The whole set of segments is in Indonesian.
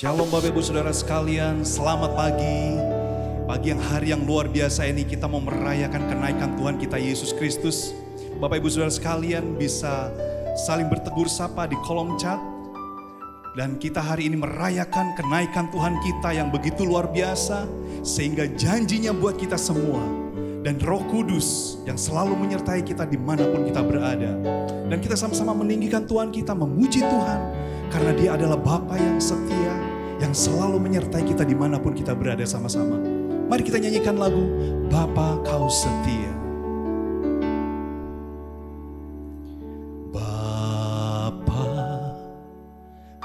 Shalom Bapak Ibu Saudara sekalian, selamat pagi. Pagi yang hari yang luar biasa ini kita mau merayakan kenaikan Tuhan kita Yesus Kristus. Bapak Ibu Saudara sekalian bisa saling bertegur sapa di kolom chat. Dan kita hari ini merayakan kenaikan Tuhan kita yang begitu luar biasa. Sehingga janjinya buat kita semua. Dan Roh Kudus yang selalu menyertai kita dimanapun kita berada. Dan kita sama-sama meninggikan Tuhan kita, memuji Tuhan. Karena Dia adalah Bapa yang setia, yang selalu menyertai kita dimanapun kita berada sama-sama. Mari kita nyanyikan lagu Bapa Kau Setia. Bapa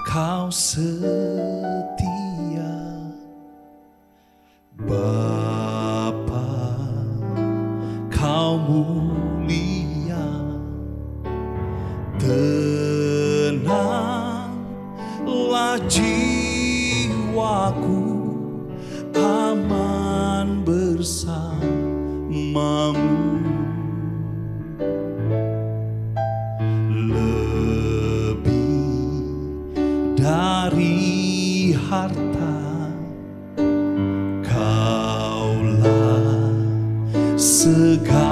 Kau setia, Bapa Kau mulia, tenanglah jiwaku, aman bersamamu. Lebih dari harta, Kaulah segalanya.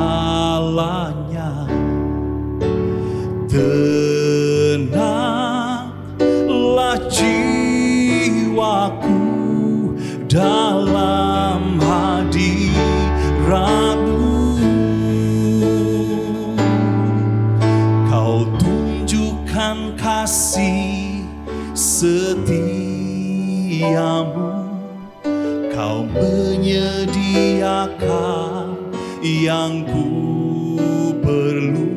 Tenanglah jiwaku dalam hadirat-Mu. Kau tunjukkan kasih setiamu, Kau menyediakan yang ku perlu.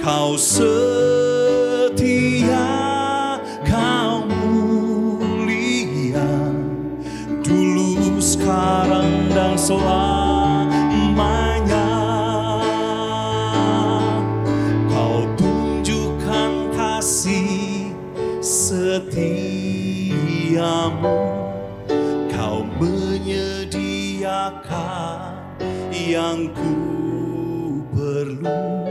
Kau setia, Kau mulia, dulu, sekarang, dan selamanya. Kau tunjukkan kasih setiamu, Kau menyediakan yang ku perlu.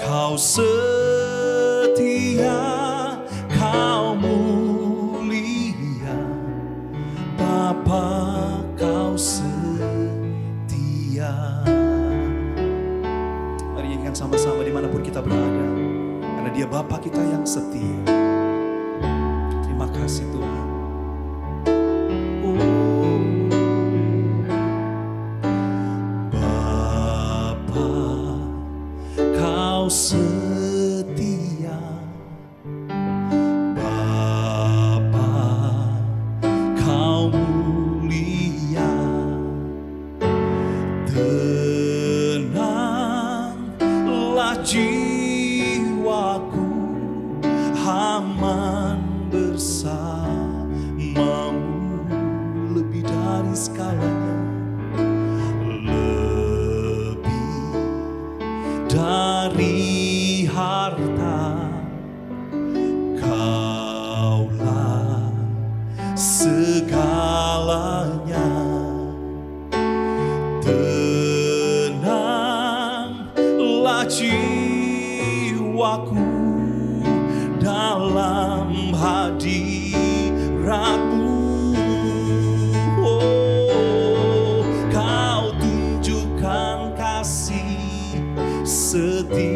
Kau setia, Kau mulia, Bapa Kau setia. Mari nyanyikan sama-sama dimanapun kita berada, karena Dia Bapa kita yang setia. Terima kasih Tuhan. Kau setia, Bapa Kau mulia, tenanglah jiwaku, aman bersamamu. Lebih dari segalanya, dari harta, Kaulah segalanya. Tenanglah jiwaku dalam hadirat-Mu. Oh, Kau tunjukkan kasih setiamu,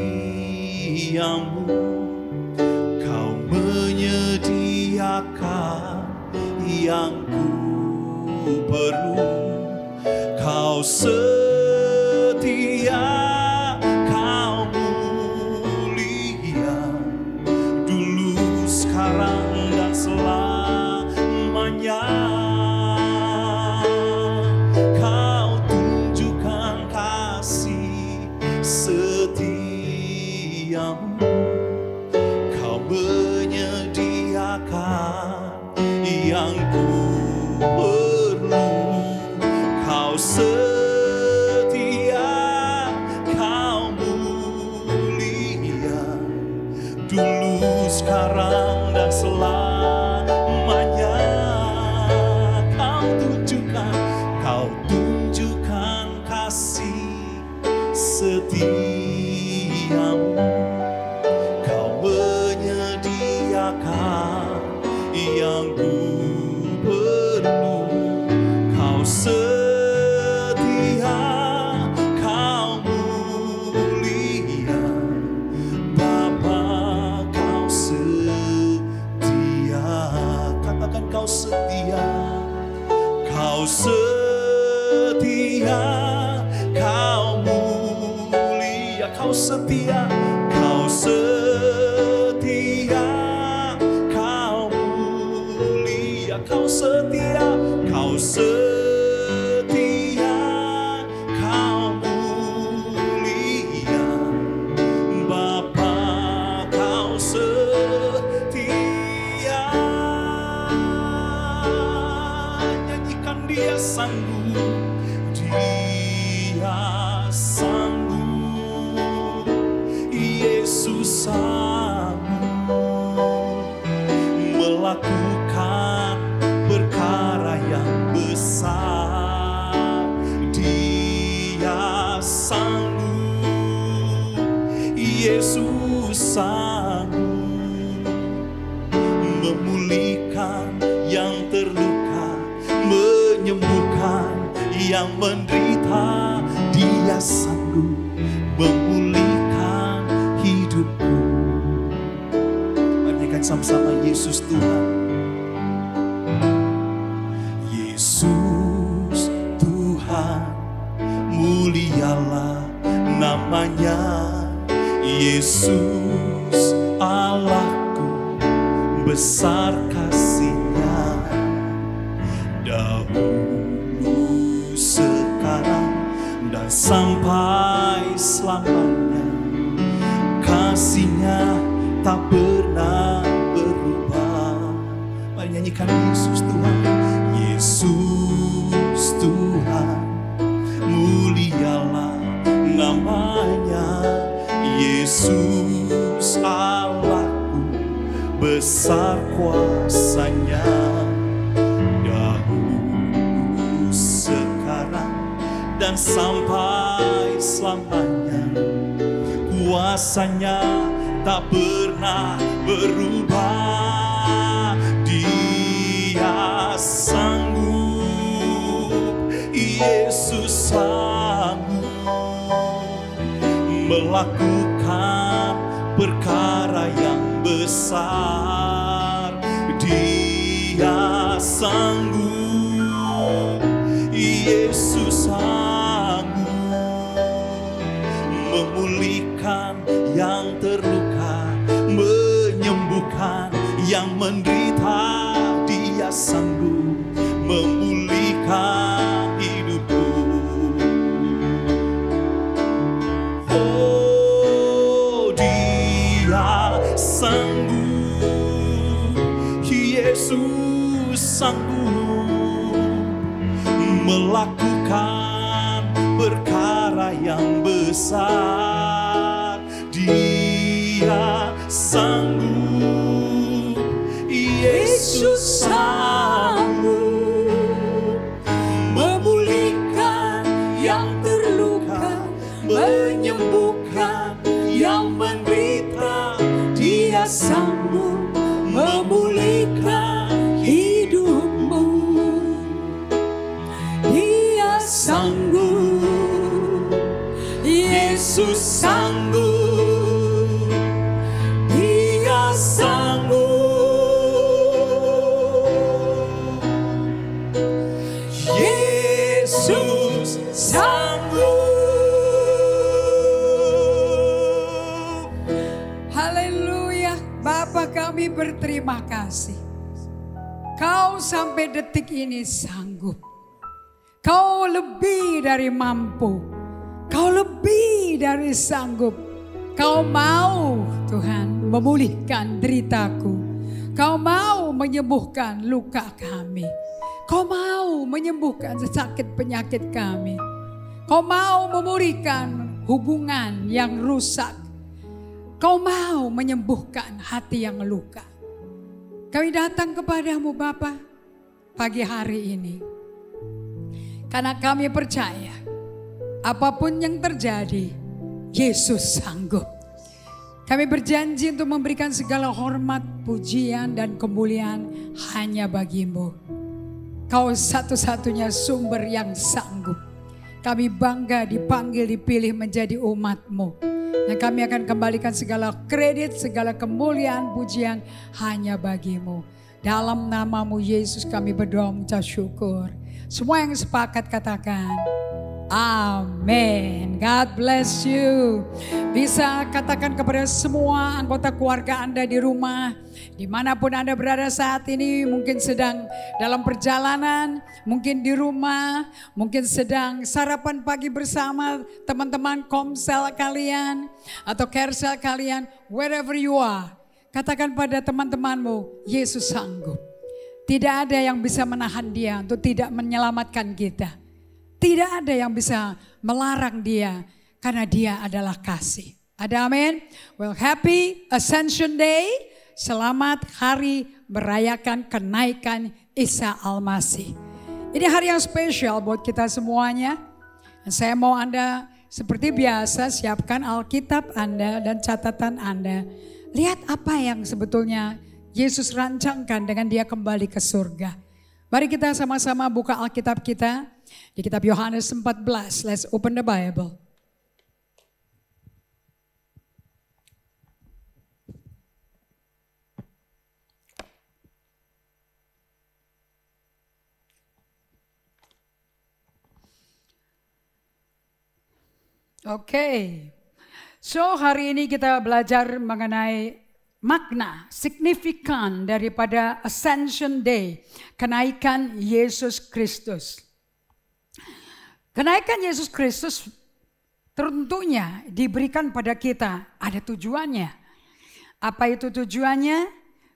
Kau menyediakan yang ku perlu. Kau setia, Kau mulia, dulu, sekarang, dan selamanya. Kau tunjukkan kasih setiamu, Kau menyediakan yang ku perlu. Kau setia, Kau mulia, dulu, sekarang, dan selamanya. Kau tunjukkan kasih setiamu, Kau menyediakan yang ku Kau setia, Kau setia, Kau mulia. Kau setia, Kau setia, Kau mulia. Bapa, Kau setia. Nyanyikan Dia sanggup, Dia sanggup, Yesus sanggup melakukan perkara yang besar. Dia sanggup, Yesus sanggup memulihkan yang terluka, menyembuhkan yang menderita. Dia sanggup memulihkan hidupku. Nyanyikan sama-sama, Yesus Tuhan. Yesus Tuhan, mulialah namanya. Yesus Allahku, besar kasih-Nya. Dahulu, sekarang, dan sampai selamanya. Kasih-Nya tak pernah berubah. Mari nyanyikan Yesus Tuhan. Yesus Tuhan, mulialah namanya. Yesus Allahku, besar kuasa-Nya. Dahulu, sekarang, dan sampai selamanya. Kuasa-Nya tak pernah berubah. Dia sanggup, Yesus sanggup melakukan perkara yang besar. Dia sanggup, Yesus sanggup memulihkan yang terluka, menyembuhkan yang menderita. Dia sanggup memulihkan hidupku. Oh, Dia sanggup, Yesus sanggup melakukan perkara yang besar. Dia sanggup, Yesus sanggup memulihkan yang terluka, menyembuhkan yang menderita. Dia sanggup memulihkan hidupmu. Dia sanggup, Yesus sanggup, Dia sanggup, Yesus sanggup. Haleluya. Bapa, kami berterima kasih. Kau sampai detik ini sanggup. Kau lebih dari mampu. Kau lebih dari sanggup. Kau mau, Tuhan, memulihkan deritaku. Kau mau menyembuhkan luka kami. Kau mau menyembuhkan sakit penyakit kami. Kau mau memulihkan hubungan yang rusak. Kau mau menyembuhkan hati yang luka. Kami datang kepadamu Bapa pagi hari ini. Karena kami percaya apapun yang terjadi, Yesus sanggup. Kami berjanji untuk memberikan segala hormat, pujian, dan kemuliaan hanya bagimu. Kau satu-satunya sumber yang sanggup. Kami bangga dipanggil, dipilih menjadi umat-Mu. Dan kami akan kembalikan segala kredit, segala kemuliaan, pujian hanya bagimu. Dalam nama-Mu Yesus kami berdoa mengucap syukur. Semua yang sepakat katakan Amin. God bless you. Bisa katakan kepada semua anggota keluarga Anda di rumah, dimanapun Anda berada saat ini, mungkin sedang dalam perjalanan, mungkin di rumah, mungkin sedang sarapan pagi bersama teman-teman komsel kalian atau carsel kalian, wherever you are. Katakan pada teman-temanmu, Yesus sanggup. Tidak ada yang bisa menahan dia untuk tidak menyelamatkan kita. Tidak ada yang bisa melarang dia karena dia adalah kasih. Ada amin? Well, happy Ascension Day. Selamat hari merayakan kenaikan Isa Al-Masih. Ini hari yang spesial buat kita semuanya. Dan saya mau Anda seperti biasa siapkan Alkitab Anda dan catatan Anda. Lihat apa yang sebetulnya Yesus rancangkan dengan dia kembali ke surga. Mari kita sama-sama buka Alkitab kita di kitab Yohanes 14. Let's open the Bible. Oke. So hari ini kita belajar mengenai makna, signifikan daripada Ascension Day, kenaikan Yesus Kristus. Kenaikan Yesus Kristus tentunya diberikan pada kita, ada tujuannya. Apa itu tujuannya?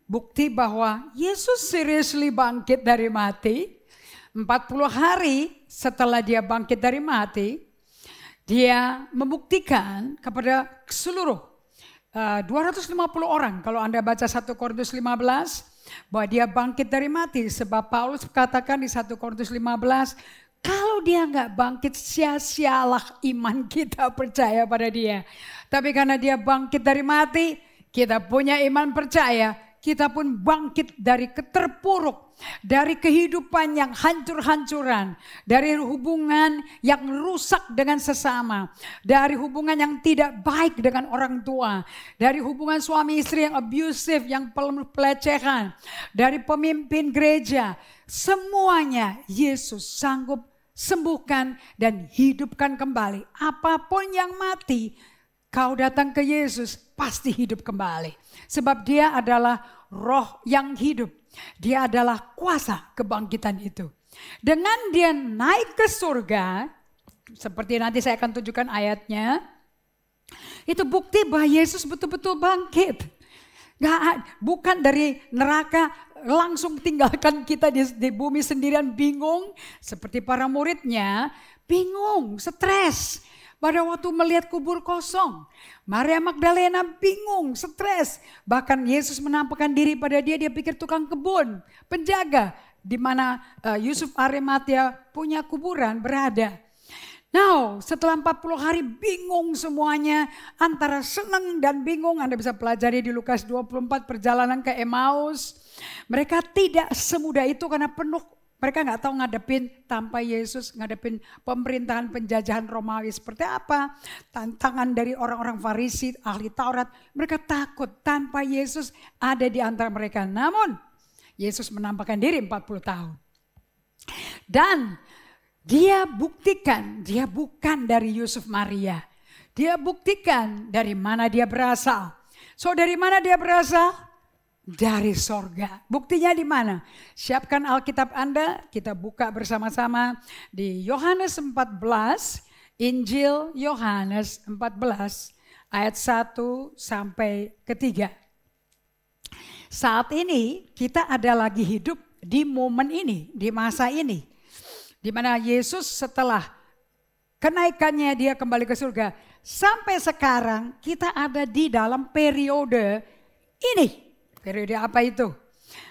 Bukti bahwa Yesus seriously bangkit dari mati. 40 hari setelah dia bangkit dari mati, dia membuktikan kepada seluruh 250 orang, kalau Anda baca 1 Korintus 15, bahwa dia bangkit dari mati. Sebab Paulus katakan di 1 Korintus 15, kalau dia nggak bangkit, sia-sialah iman kita percaya pada dia. Tapi karena dia bangkit dari mati, kita punya iman percaya, kita pun bangkit dari keterpuruk, dari kehidupan yang hancur-hancuran, dari hubungan yang rusak dengan sesama, dari hubungan yang tidak baik dengan orang tua, dari hubungan suami istri yang abusive, yang pelecehan, dari pemimpin gereja. Semuanya Yesus sanggup sembuhkan dan hidupkan kembali. Apapun yang mati, kau datang ke Yesus pasti hidup kembali. Sebab dia adalah roh yang hidup. Dia adalah kuasa kebangkitan itu. Dengan dia naik ke surga, seperti nanti saya akan tunjukkan ayatnya, itu bukti bahwa Yesus betul-betul bangkit. Bukan dari neraka langsung tinggalkan kita di bumi sendirian bingung. Seperti para muridnya, bingung, stres. Pada waktu melihat kubur kosong, Maria Magdalena bingung, stres. Bahkan Yesus menampakkan diri pada dia pikir tukang kebun, penjaga di mana Yusuf Arimatea punya kuburan berada. Now, setelah 40 hari bingung semuanya, antara senang dan bingung. Anda bisa pelajari di Lukas 24 perjalanan ke Emmaus. Mereka tidak semudah itu karena penuh. Mereka nggak tahu ngadepin tanpa Yesus, ngadepin pemerintahan penjajahan Romawi seperti apa. Tantangan dari orang-orang Farisi, ahli Taurat. Mereka takut tanpa Yesus ada di antara mereka. Namun Yesus menampakkan diri 40 tahun. Dan dia buktikan dia bukan dari Yusuf Maria. Dia buktikan dari mana dia berasal. So dari mana dia berasal? Dari sorga. Buktinya di mana? Siapkan Alkitab Anda, kita buka bersama-sama di Yohanes 14, Injil Yohanes 14 ayat 1 sampai ke 3. Saat ini kita ada lagi hidup di momen ini, di masa ini. Di mana Yesus setelah kenaikannya dia kembali ke surga. Sampai sekarang kita ada di dalam periode ini. Periode apa itu?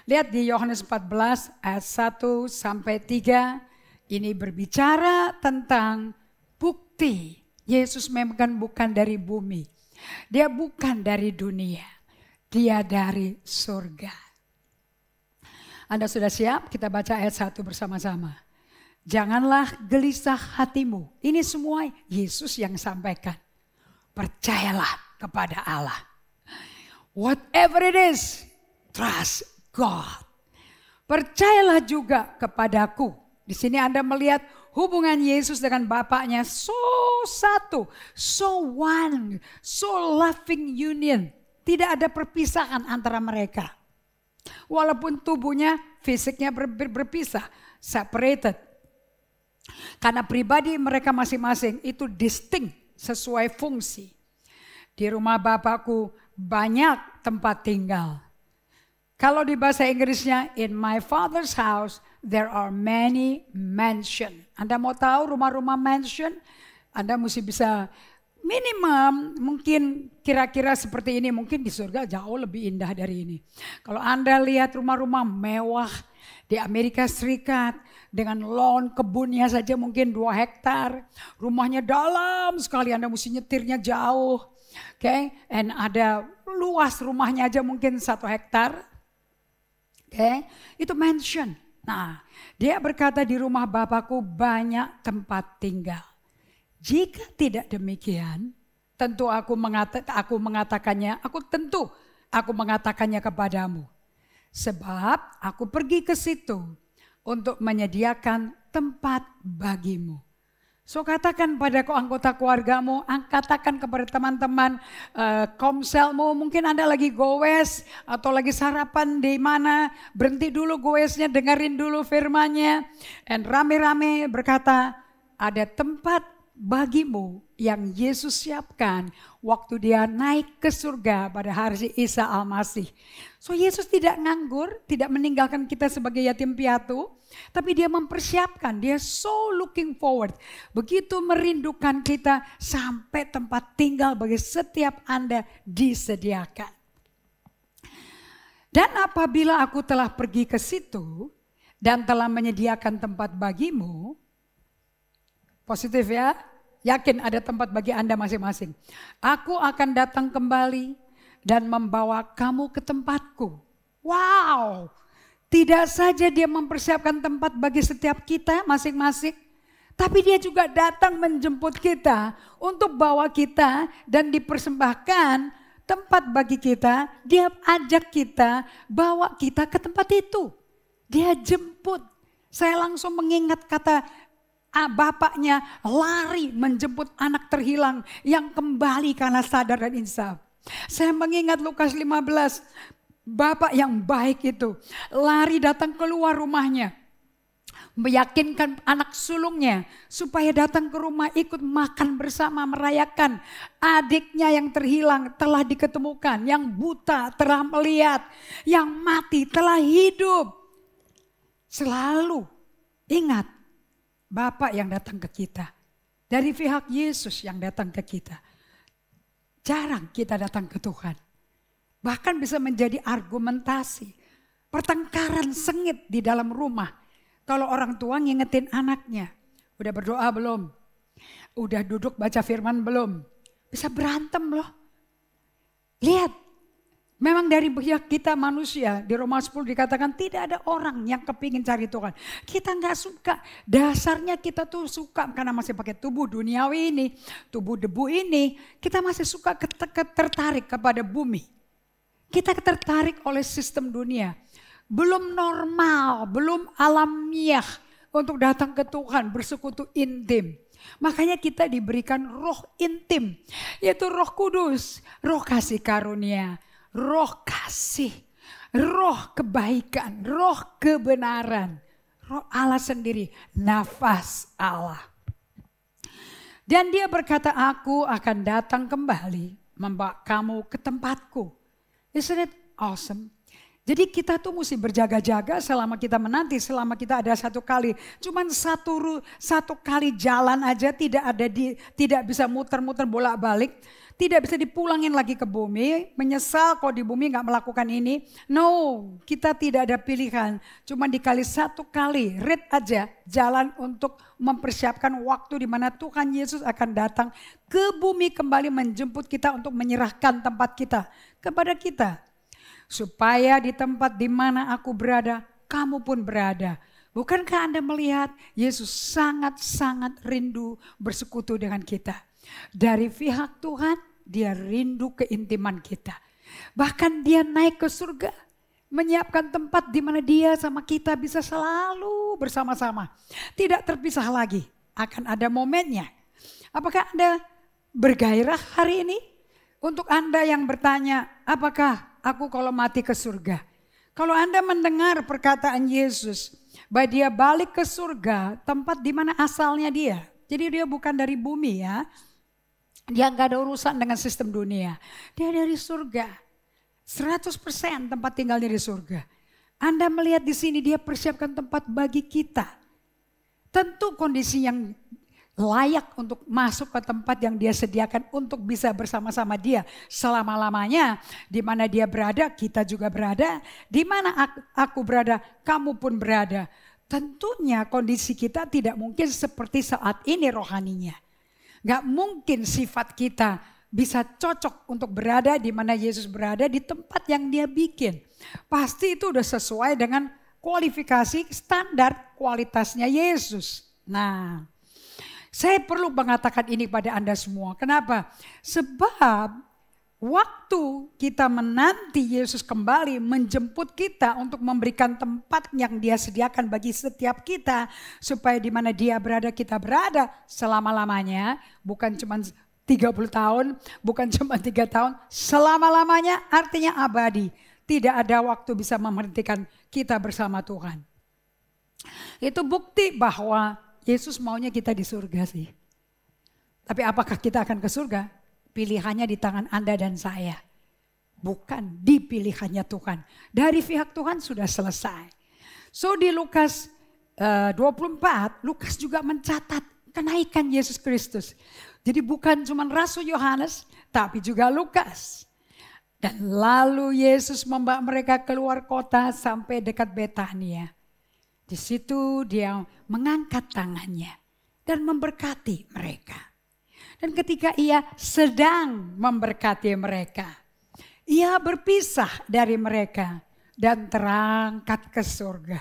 Lihat di Yohanes 14 ayat 1 sampai 3. Ini berbicara tentang bukti. Yesus memang bukan dari bumi. Dia bukan dari dunia. Dia dari surga. Anda sudah siap? Kita baca ayat 1 bersama-sama. Janganlah gelisah hatimu. Ini semua Yesus yang sampaikan. Percayalah kepada Allah. Whatever it is, trust God. Percayalah juga kepadaku. Di sini Anda melihat hubungan Yesus dengan Bapaknya so satu, so one, so loving union. Tidak ada perpisahan antara mereka. Walaupun tubuhnya, fisiknya berpisah, separated. Karena pribadi mereka masing-masing itu distinct sesuai fungsi. Di rumah Bapakku banyak tempat tinggal. Kalau di bahasa Inggrisnya, in my father's house there are many mansion. Anda mau tahu rumah-rumah mansion? Anda mesti bisa minimum mungkin kira-kira seperti ini. Mungkin di surga jauh lebih indah dari ini. Kalau Anda lihat rumah-rumah mewah di Amerika Serikat dengan lawn, kebunnya saja mungkin 2 hektar. Rumahnya dalam sekali, Anda mesti nyetirnya jauh. Oke, and ada luas rumahnya aja mungkin 1 hektar. Oke, itu mansion. Nah, dia berkata di rumah Bapakku banyak tempat tinggal. Jika tidak demikian, tentu aku mengatakannya kepadamu. Sebab aku pergi ke situ untuk menyediakan tempat bagimu. So katakan pada anggota keluargamu, katakan kepada teman-teman komselmu, mungkin Anda lagi goes atau lagi sarapan di mana, berhenti dulu goesnya, dengerin dulu firman-Nya, dan rame-rame berkata, ada tempat bagimu yang Yesus siapkan waktu dia naik ke surga pada hari Isa Al-Masih. So Yesus tidak nganggur, tidak meninggalkan kita sebagai yatim piatu, tapi dia mempersiapkan, dia so looking forward. Begitu merindukan kita sampai tempat tinggal bagi setiap Anda disediakan. Dan apabila aku telah pergi ke situ dan telah menyediakan tempat bagimu, positif ya, yakin ada tempat bagi Anda masing-masing. Aku akan datang kembali dan membawa kamu ke tempatku. Wow! Tidak saja dia mempersiapkan tempat bagi setiap kita masing-masing, tapi dia juga datang menjemput kita untuk bawa kita dan dipersembahkan tempat bagi kita. Dia ajak kita, bawa kita ke tempat itu. Dia jemput. Saya langsung mengingat kata bapaknya lari menjemput anak terhilang yang kembali karena sadar dan insaf. Saya mengingat Lukas 15, bapak yang baik itu lari datang keluar rumahnya, meyakinkan anak sulungnya supaya datang ke rumah ikut makan bersama, merayakan adiknya yang terhilang telah diketemukan, yang buta telah melihat, yang mati telah hidup. Selalu ingat Bapak yang datang ke kita, dari pihak Yesus yang datang ke kita. Jarang kita datang ke Tuhan. Bahkan bisa menjadi argumentasi, pertengkaran sengit di dalam rumah. Kalau orang tua ngingetin anaknya, udah berdoa belum? Udah duduk baca firman belum? Bisa berantem loh. Lihat, memang dari pihak kita manusia, di Roma 10 dikatakan tidak ada orang yang kepingin cari Tuhan. Kita gak suka, dasarnya kita tuh suka karena masih pakai tubuh duniawi ini, tubuh debu ini. Kita masih suka tertarik kepada bumi. Kita tertarik oleh sistem dunia. Belum normal, belum alamiah untuk datang ke Tuhan, bersekutu intim. Makanya kita diberikan roh intim, yaitu Roh Kudus, roh kasih karunia, roh kasih, roh kebaikan, roh kebenaran, roh Allah sendiri, nafas Allah. Dan dia berkata, aku akan datang kembali membawa kamu ke tempatku. Isn't it awesome? Jadi kita tuh mesti berjaga-jaga selama kita menanti, selama kita ada satu kali. Cuman satu kali jalan aja tidak bisa muter-muter bolak-balik. Tidak bisa dipulangin lagi ke bumi, menyesal kalau di bumi gak melakukan ini. No, kita tidak ada pilihan. Cuma dikali satu kali, read aja jalan untuk mempersiapkan waktu di mana Tuhan Yesus akan datang ke bumi kembali menjemput kita untuk menyerahkan tempat kita kepada kita. Supaya di tempat di mana aku berada, kamu pun berada. Bukankah Anda melihat Yesus sangat-sangat rindu bersekutu dengan kita. Dari pihak Tuhan, dia rindu keintiman kita. Bahkan dia naik ke surga. menyiapkan tempat di mana dia sama kita bisa selalu bersama-sama. Tidak terpisah lagi, akan ada momennya. Apakah Anda bergairah hari ini? Untuk Anda yang bertanya, apakah aku kalau mati ke surga? Kalau Anda mendengar perkataan Yesus, bahwa dia balik ke surga, tempat di mana asalnya dia. Jadi dia bukan dari bumi ya. Dia gak ada urusan dengan sistem dunia. Dia dari surga. 100% tempat tinggalnya di surga. Anda melihat di sini dia persiapkan tempat bagi kita. Tentu kondisi yang layak untuk masuk ke tempat yang dia sediakan untuk bisa bersama-sama dia selama-lamanya. Di mana dia berada, kita juga berada. Di mana aku berada, kamu pun berada. Tentunya kondisi kita tidak mungkin seperti saat ini rohaninya. Gak mungkin sifat kita bisa cocok untuk berada di mana Yesus berada, di tempat yang dia bikin. Pasti itu udah sesuai dengan kualifikasi standar kualitasnya Yesus. Nah, saya perlu mengatakan ini pada Anda semua. Kenapa? Sebab waktu kita menanti Yesus kembali menjemput kita untuk memberikan tempat yang dia sediakan bagi setiap kita. Supaya di mana dia berada kita berada selama-lamanya. Bukan cuma 30 tahun, bukan cuma 3 tahun. Selama-lamanya artinya abadi. Tidak ada waktu bisa memhentikan kita bersama Tuhan. Itu bukti bahwa Yesus maunya kita di surga sih. Tapi apakah kita akan ke surga? Pilihannya di tangan Anda dan saya. Bukan di pilihannya Tuhan. Dari pihak Tuhan sudah selesai. So di Lukas 24, Lukas juga mencatat kenaikan Yesus Kristus. Jadi bukan cuma Rasul Yohanes, tapi juga Lukas. Dan lalu Yesus membawa mereka keluar kota sampai dekat Betania. Di situ dia mengangkat tangannya dan memberkati mereka. Dan ketika ia sedang memberkati mereka, ia berpisah dari mereka dan terangkat ke surga.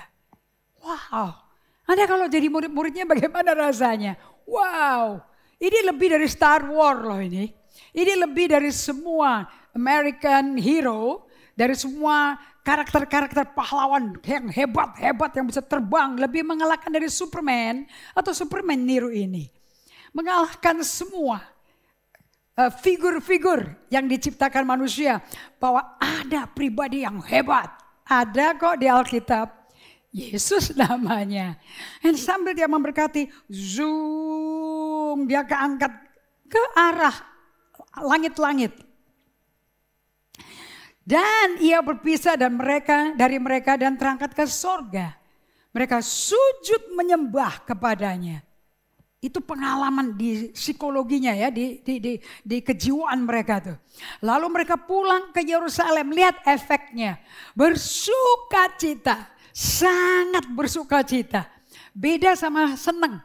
Wow, Anda kalau jadi murid-muridnya bagaimana rasanya? Wow, ini lebih dari Star Wars loh ini. Ini lebih dari semua American hero, dari semua karakter-karakter pahlawan yang hebat-hebat yang bisa terbang, lebih mengalahkan dari Superman atau Superman niru ini. Mengalahkan semua figur-figur yang diciptakan manusia, bahwa ada pribadi yang hebat. Ada kok di Alkitab, Yesus namanya. Dan sambil dia memberkati, zoom, dia keangkat ke arah langit-langit. Dan ia berpisah dari mereka dan terangkat ke sorga. Mereka sujud menyembah kepadanya. Itu pengalaman di psikologinya ya, di kejiwaan mereka tuh. Lalu mereka pulang ke Yerusalem, lihat efeknya. Bersukacita, sangat bersukacita. Beda sama senang.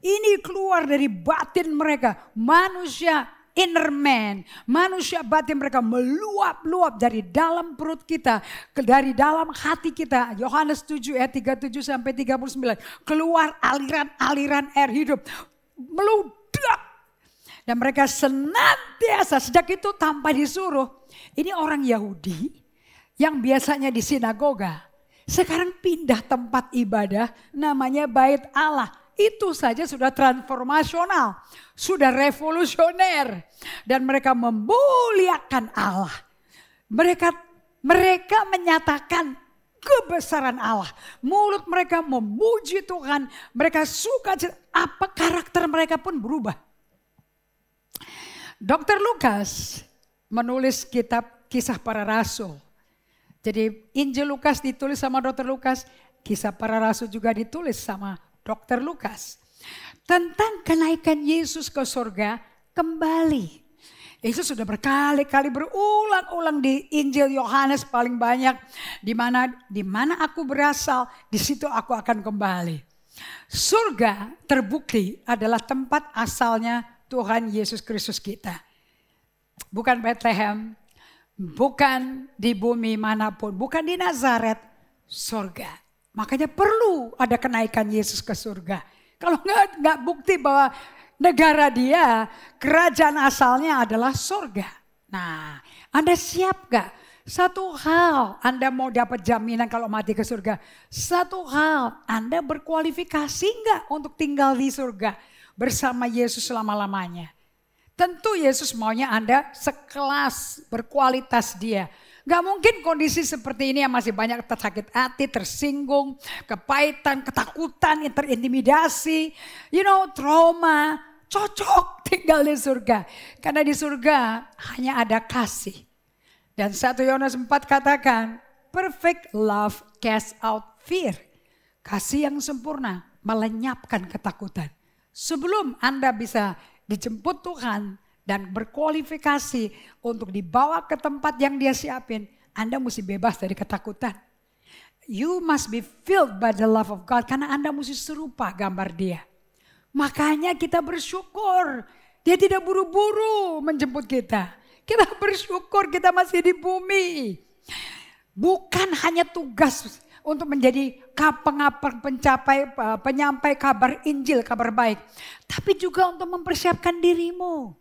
Ini keluar dari batin mereka, manusia inner man, manusia batin mereka meluap-luap dari dalam perut kita, dari dalam hati kita. Yohanes 7 ayat 37 sampai 39. Keluar aliran-aliran air hidup, meludak. Dan mereka senantiasa sejak itu tanpa disuruh. Ini orang Yahudi yang biasanya di sinagoga, sekarang pindah tempat ibadah namanya Bait Allah. Itu saja sudah transformasional, sudah revolusioner. Dan mereka memuliakan Allah. Mereka menyatakan kebesaran Allah. Mulut mereka memuji Tuhan. Mereka suka, apa karakter mereka pun berubah. Dr. Lukas menulis kitab Kisah Para Rasul. Jadi Injil Lukas ditulis sama Dr. Lukas. Kisah Para Rasul juga ditulis sama Dr. Lukas. Tentang kenaikan Yesus ke surga kembali. Yesus sudah berkali-kali berulang-ulang di Injil Yohanes paling banyak. Di mana aku berasal, di situ aku akan kembali. Surga terbukti adalah tempat asalnya Tuhan Yesus Kristus kita. Bukan Bethlehem, bukan di bumi manapun, bukan di Nazaret, surga. Makanya perlu ada kenaikan Yesus ke surga. Kalau nggak bukti bahwa negara dia, kerajaan asalnya adalah surga. Nah, Anda siap gak Satu hal, Anda mau dapat jaminan kalau mati ke surga. Satu hal, Anda berkualifikasi enggak untuk tinggal di surga bersama Yesus selama-lamanya. Tentu Yesus maunya Anda sekelas, berkualitas dia. Gak mungkin kondisi seperti ini yang masih banyak tersakit hati, tersinggung, kepahitan, ketakutan, terintimidasi, trauma. Cocok tinggal di surga. Karena di surga hanya ada kasih. Dan 1 Yohanes 4 katakan, perfect love casts out fear. Kasih yang sempurna melenyapkan ketakutan. Sebelum Anda bisa dijemput Tuhan dan berkualifikasi untuk dibawa ke tempat yang dia siapin, Anda mesti bebas dari ketakutan. You must be filled by the love of God, karena Anda mesti serupa gambar dia. Makanya kita bersyukur, dia tidak buru-buru menjemput kita. Kita bersyukur kita masih di bumi. Bukan hanya tugas untuk menjadi penyampai kabar Injil, kabar baik. Tapi juga untuk mempersiapkan dirimu.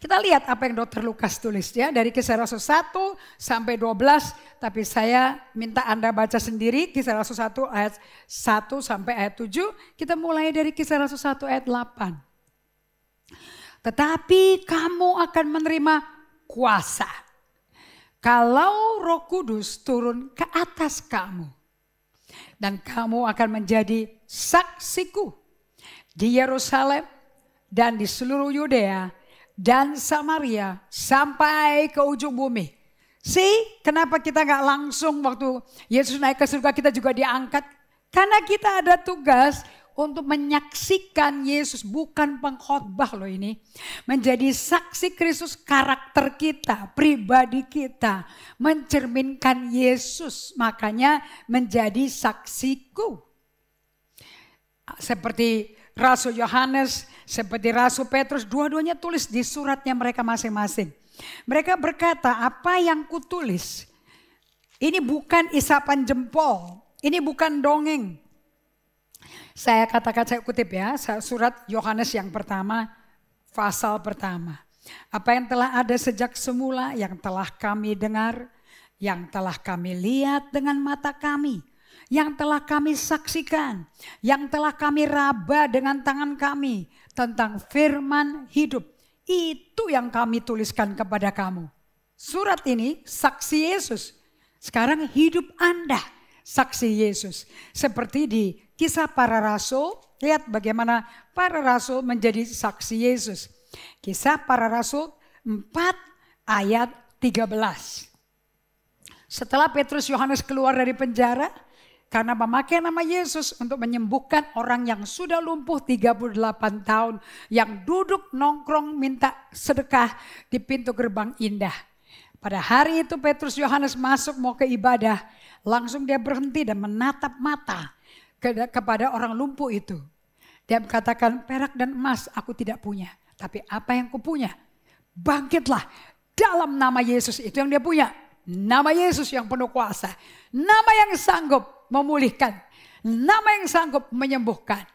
Kita lihat apa yang Dr. Lukas tulis ya, dari Kisah Rasul 1 sampai 12. Tapi saya minta Anda baca sendiri Kisah Rasul 1 ayat 1 sampai ayat 7. Kita mulai dari Kisah Rasul 1 ayat 8. Tetapi kamu akan menerima kuasa kalau Roh Kudus turun ke atas kamu. Dan kamu akan menjadi saksiku di Yerusalem dan di seluruh Yudea dan Samaria sampai ke ujung bumi. Kenapa kita gak langsung waktu Yesus naik ke surga kita juga diangkat? Karena kita ada tugas untuk menyaksikan Yesus, bukan pengkhotbah loh ini. Menjadi saksi Kristus, karakter kita, pribadi kita. Mencerminkan Yesus, makanya menjadi saksiku. Seperti Rasul Yohanes, seperti Rasul Petrus, dua-duanya tulis di suratnya mereka masing-masing. Mereka berkata, apa yang kutulis, ini bukan isapan jempol, ini bukan dongeng. Saya kutip ya, surat Yohanes yang pertama, pasal pertama. Apa yang telah ada sejak semula, yang telah kami dengar, yang telah kami lihat dengan mata kami, yang telah kami saksikan, yang telah kami raba dengan tangan kami tentang firman hidup. Itu yang kami tuliskan kepada kamu. Surat ini saksi Yesus. Sekarang hidup Anda saksi Yesus. Seperti di Kisah Para Rasul, lihat bagaimana para rasul menjadi saksi Yesus. Kisah Para Rasul 4 ayat 13. Setelah Petrus Yohanes keluar dari penjara, karena memakai nama Yesus untuk menyembuhkan orang yang sudah lumpuh 38 tahun. Yang duduk nongkrong minta sedekah di pintu gerbang indah. Pada hari itu Petrus Yohanes masuk mau ke ibadah. Langsung dia berhenti dan menatap mata kepada orang lumpuh itu. Dia katakan, perak dan emas aku tidak punya. Tapi apa yang kupunya? Bangkitlah dalam nama Yesus, itu yang dia punya. Nama Yesus yang penuh kuasa. Nama yang sanggup memulihkan. Nama yang sanggup menyembuhkan.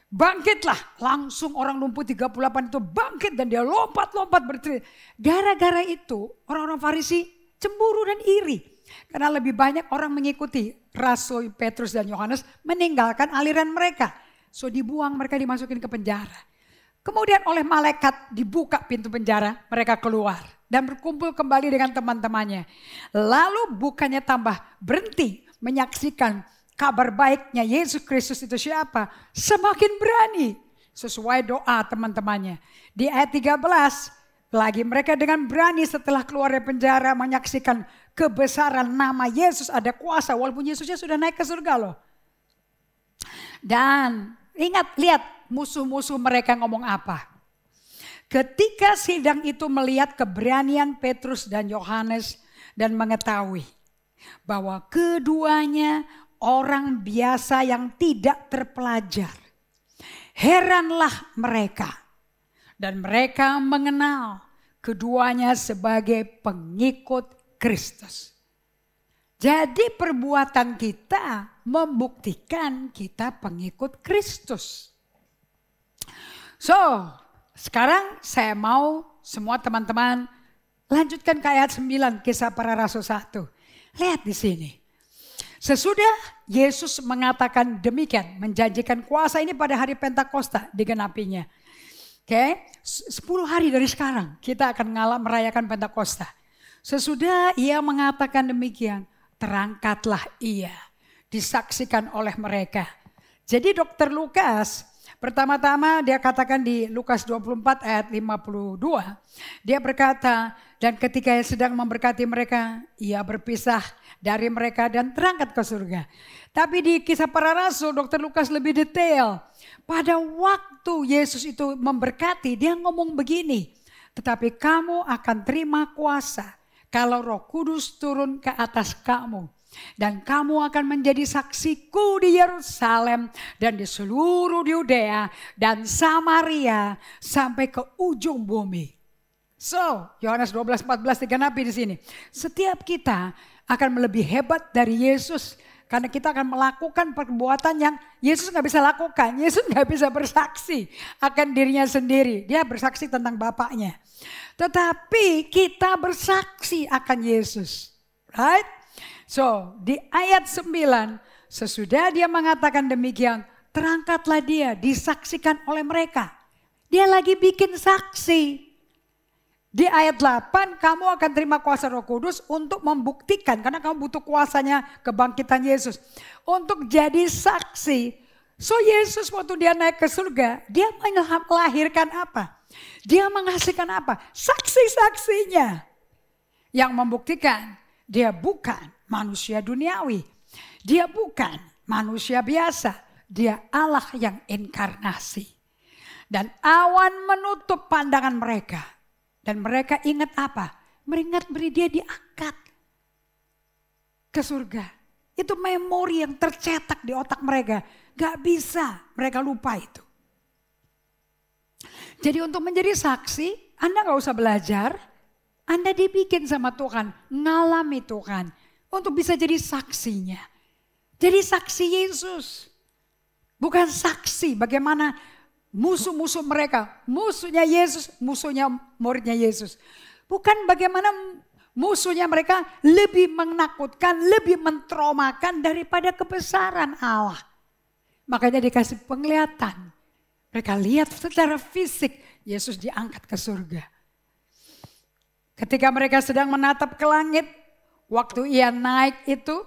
Bangkitlah. Langsung orang lumpuh 38 itu bangkit dan dia lompat-lompat berteriak. Gara-gara itu orang-orang Farisi cemburu dan iri. Karena lebih banyak orang mengikuti Rasul Petrus dan Yohanes, meninggalkan aliran mereka. So dibuang, mereka dimasukin ke penjara. Kemudian oleh malaikat dibuka pintu penjara, mereka keluar. Dan berkumpul kembali dengan teman-temannya. Lalu bukannya tambah berhenti menyaksikan kabar baiknya Yesus Kristus itu siapa. Semakin berani sesuai doa teman-temannya. Di ayat 13, lagi mereka dengan berani setelah keluar dari penjara menyaksikan kebesaran nama Yesus, ada kuasa walaupun Yesusnya sudah naik ke surga loh. Dan ingat, lihat musuh-musuh mereka ngomong apa. Ketika sidang itu melihat keberanian Petrus dan Yohanes dan mengetahui bahwa keduanya orang biasa yang tidak terpelajar, heranlah mereka. Dan mereka mengenal keduanya sebagai pengikut Kristus. Jadi perbuatan kita membuktikan kita pengikut Kristus. So, sekarang saya mau semua teman-teman Lanjutkan ke ayat 9 Kisah Para Rasul 1. Lihat di sini. Sesudah Yesus mengatakan demikian, menjanjikan kuasa ini pada hari Pentakosta digenapinya. Oke, 10 hari dari sekarang kita akan merayakan Pentakosta. Sesudah ia mengatakan demikian, terangkatlah ia, disaksikan oleh mereka. Jadi Dr. Lukas pertama-tama dia katakan di Lukas 24 ayat 52. Dia berkata, dan ketika ia sedang memberkati mereka, ia berpisah dari mereka dan terangkat ke surga. Tapi di Kisah Para Rasul, Dr. Lukas lebih detail. Pada waktu Yesus itu memberkati, dia ngomong begini. Tetapi kamu akan terima kuasa kalau Roh Kudus turun ke atas kamu. Dan kamu akan menjadi saksiku di Yerusalem dan di seluruh Yudea dan Samaria sampai ke ujung bumi. So, Yohanes 12:14 digenapi di sini. Setiap kita akan lebih hebat dari Yesus karena kita akan melakukan perbuatan yang Yesus nggak bisa lakukan. Yesus nggak bisa bersaksi akan dirinya sendiri. Dia bersaksi tentang Bapaknya. Tetapi kita bersaksi akan Yesus. Right? So, di ayat 9, sesudah dia mengatakan demikian, terangkatlah dia, disaksikan oleh mereka. Dia lagi bikin saksi. Di ayat 8, kamu akan terima kuasa Roh Kudus untuk membuktikan, karena kamu butuh kuasanya kebangkitan Yesus. Untuk jadi saksi. So, Yesus waktu dia naik ke surga, dia melahirkan apa? Dia menghasilkan apa? Saksi-saksinya. Yang membuktikan, dia bukan manusia duniawi. Dia bukan manusia biasa. Dia Allah yang inkarnasi. Dan awan menutup pandangan mereka. Dan mereka ingat apa? Mengingat dia diangkat ke surga. Itu memori yang tercetak di otak mereka. Gak bisa mereka lupa itu. Jadi untuk menjadi saksi, Anda gak usah belajar. Anda dibikin sama Tuhan, ngalami Tuhan. Untuk bisa jadi saksinya. Jadi saksi Yesus. Bukan saksi bagaimana musuh-musuh mereka. Musuhnya Yesus, musuhnya muridnya Yesus. Bukan bagaimana musuhnya mereka lebih menakutkan, lebih mentraumakan daripada kebesaran Allah. Makanya dikasih penglihatan. Mereka lihat secara fisik Yesus diangkat ke surga. Ketika mereka sedang menatap ke langit, waktu ia naik itu,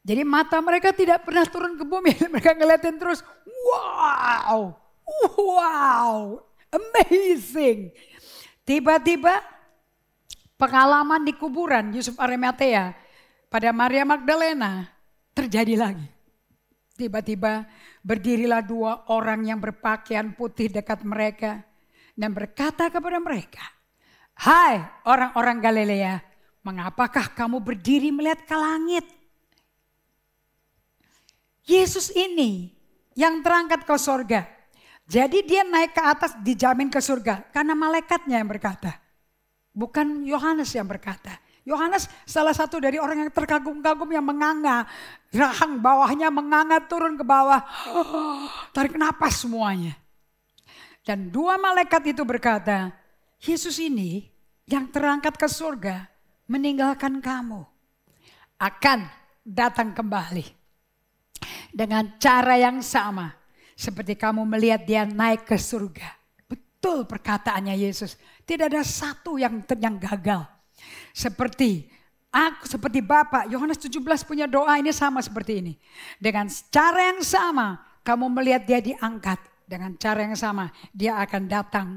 jadi mata mereka tidak pernah turun ke bumi. Mereka ngeliatin terus, wow, wow, amazing. Tiba-tiba pengalaman di kuburan Yusuf Arimatea pada Maria Magdalena terjadi lagi. Tiba-tiba berdirilah 2 orang yang berpakaian putih dekat mereka dan berkata kepada mereka, hai orang-orang Galilea, mengapakah kamu berdiri melihat ke langit? Yesus ini yang terangkat ke surga. Jadi dia naik ke atas dijamin ke surga. Karena malaikatnya yang berkata. Bukan Yohanes yang berkata. Yohanes salah satu dari orang yang terkagum-kagum yang menganga. Rahang bawahnya menganga turun ke bawah. Tarik napas semuanya. Dan 2 malaikat itu berkata. Yesus ini yang terangkat ke surga meninggalkan kamu. Akan datang kembali. Dengan cara yang sama. Seperti kamu melihat dia naik ke surga. Betul perkataannya Yesus. Tidak ada satu yang gagal. Seperti Bapa. Yohanes 17 punya doa ini sama seperti ini. Dengan cara yang sama. Kamu melihat dia diangkat. Dengan cara yang sama. Dia akan datang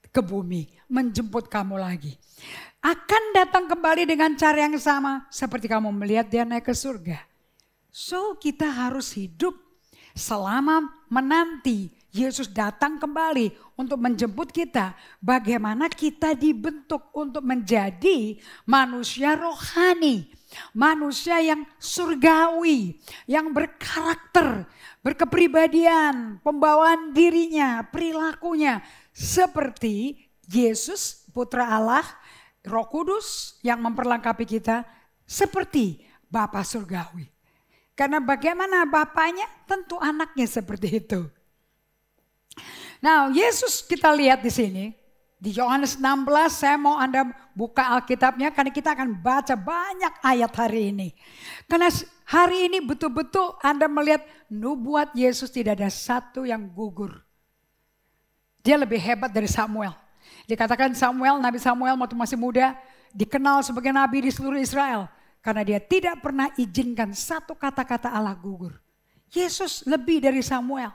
ke bumi. Menjemput kamu lagi. Akan datang kembali dengan cara yang sama. Seperti kamu melihat dia naik ke surga. So kita harus hidup selama menanti Yesus datang kembali untuk menjemput kita. Bagaimana kita dibentuk untuk menjadi manusia rohani. Manusia yang surgawi, yang berkarakter, berkepribadian, pembawaan dirinya, perilakunya. Seperti Yesus Putra Allah, Roh Kudus yang memperlengkapi kita. Seperti Bapa surgawi. Karena bagaimana Bapaknya, tentu anaknya seperti itu. Nah, Yesus kita lihat di sini, Di Yohanes 16 saya mau Anda buka Alkitabnya karena kita akan baca banyak ayat hari ini. Karena hari ini betul-betul Anda melihat nubuat Yesus tidak ada satu yang gugur. Dia lebih hebat dari Samuel. Dikatakan Samuel, Nabi Samuel waktu masih muda dikenal sebagai nabi di seluruh Israel. Karena dia tidak pernah izinkan satu kata-kata Allah gugur. Yesus lebih dari Samuel.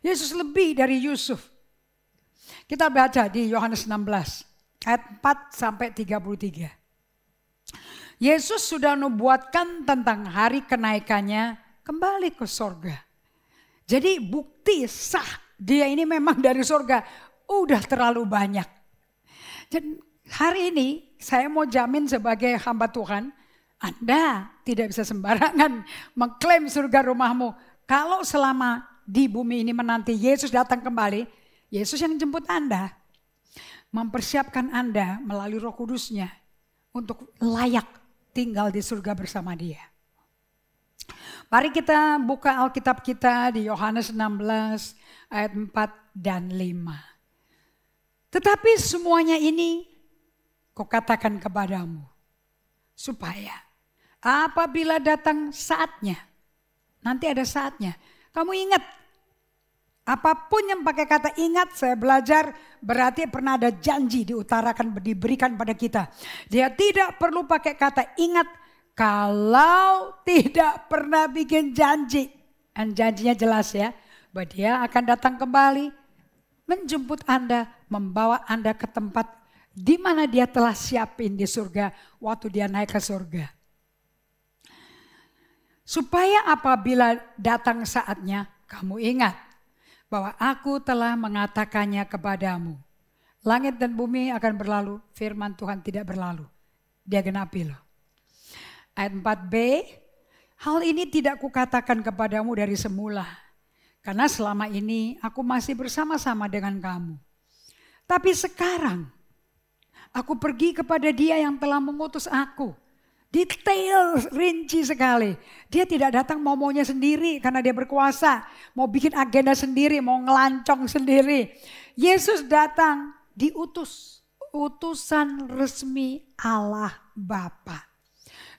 Yesus lebih dari Yusuf. Kita baca di Yohanes 16 ayat 4 sampai 33. Yesus sudah nubuatkan tentang hari kenaikannya kembali ke sorga. Jadi bukti sah dia ini memang dari sorga udah terlalu banyak. Dan hari ini saya mau jamin sebagai hamba Tuhan, Anda tidak bisa sembarangan mengklaim surga rumahmu. Kalau selama di bumi ini menanti Yesus datang kembali, Yesus yang jemput Anda, mempersiapkan Anda melalui Roh Kudus-Nya untuk layak tinggal di surga bersama Dia. Mari kita buka Alkitab kita di Yohanes 16 ayat 4 dan 5. Tetapi semuanya ini kukatakan kepadamu, supaya apabila datang saatnya, nanti ada saatnya, kamu ingat. Apapun yang pakai kata ingat, saya belajar berarti pernah ada janji diutarakan, diberikan pada kita. Dia tidak perlu pakai kata ingat kalau tidak pernah bikin janji. Dan janjinya jelas ya, bahwa dia akan datang kembali, menjemput Anda, membawa Anda ke tempat di mana dia telah siapin di surga waktu dia naik ke surga. Supaya apabila datang saatnya, kamu ingat bahwa aku telah mengatakannya kepadamu. Langit dan bumi akan berlalu, firman Tuhan tidak berlalu. Dia genapi loh. Ayat 4b, hal ini tidak kukatakan kepadamu dari semula. Karena selama ini aku masih bersama-sama dengan kamu. Tapi sekarang aku pergi kepada dia yang telah mengutus aku. Detail, rinci sekali. Dia tidak datang mau-maunya sendiri karena dia berkuasa. Mau bikin agenda sendiri, mau ngelancong sendiri. Yesus datang diutus. Utusan resmi Allah Bapa.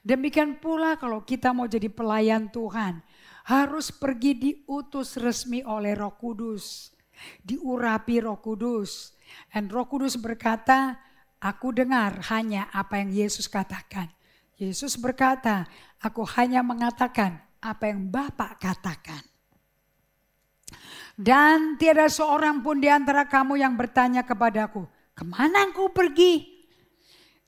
Demikian pula kalau kita mau jadi pelayan Tuhan. Harus pergi diutus resmi oleh Roh Kudus. Diurapi Roh Kudus. Dan Roh Kudus berkata, aku dengar hanya apa yang Yesus katakan. Yesus berkata, aku hanya mengatakan apa yang Bapa katakan. Dan tiada seorang pun di antara kamu yang bertanya kepadaku, kemana engkau pergi?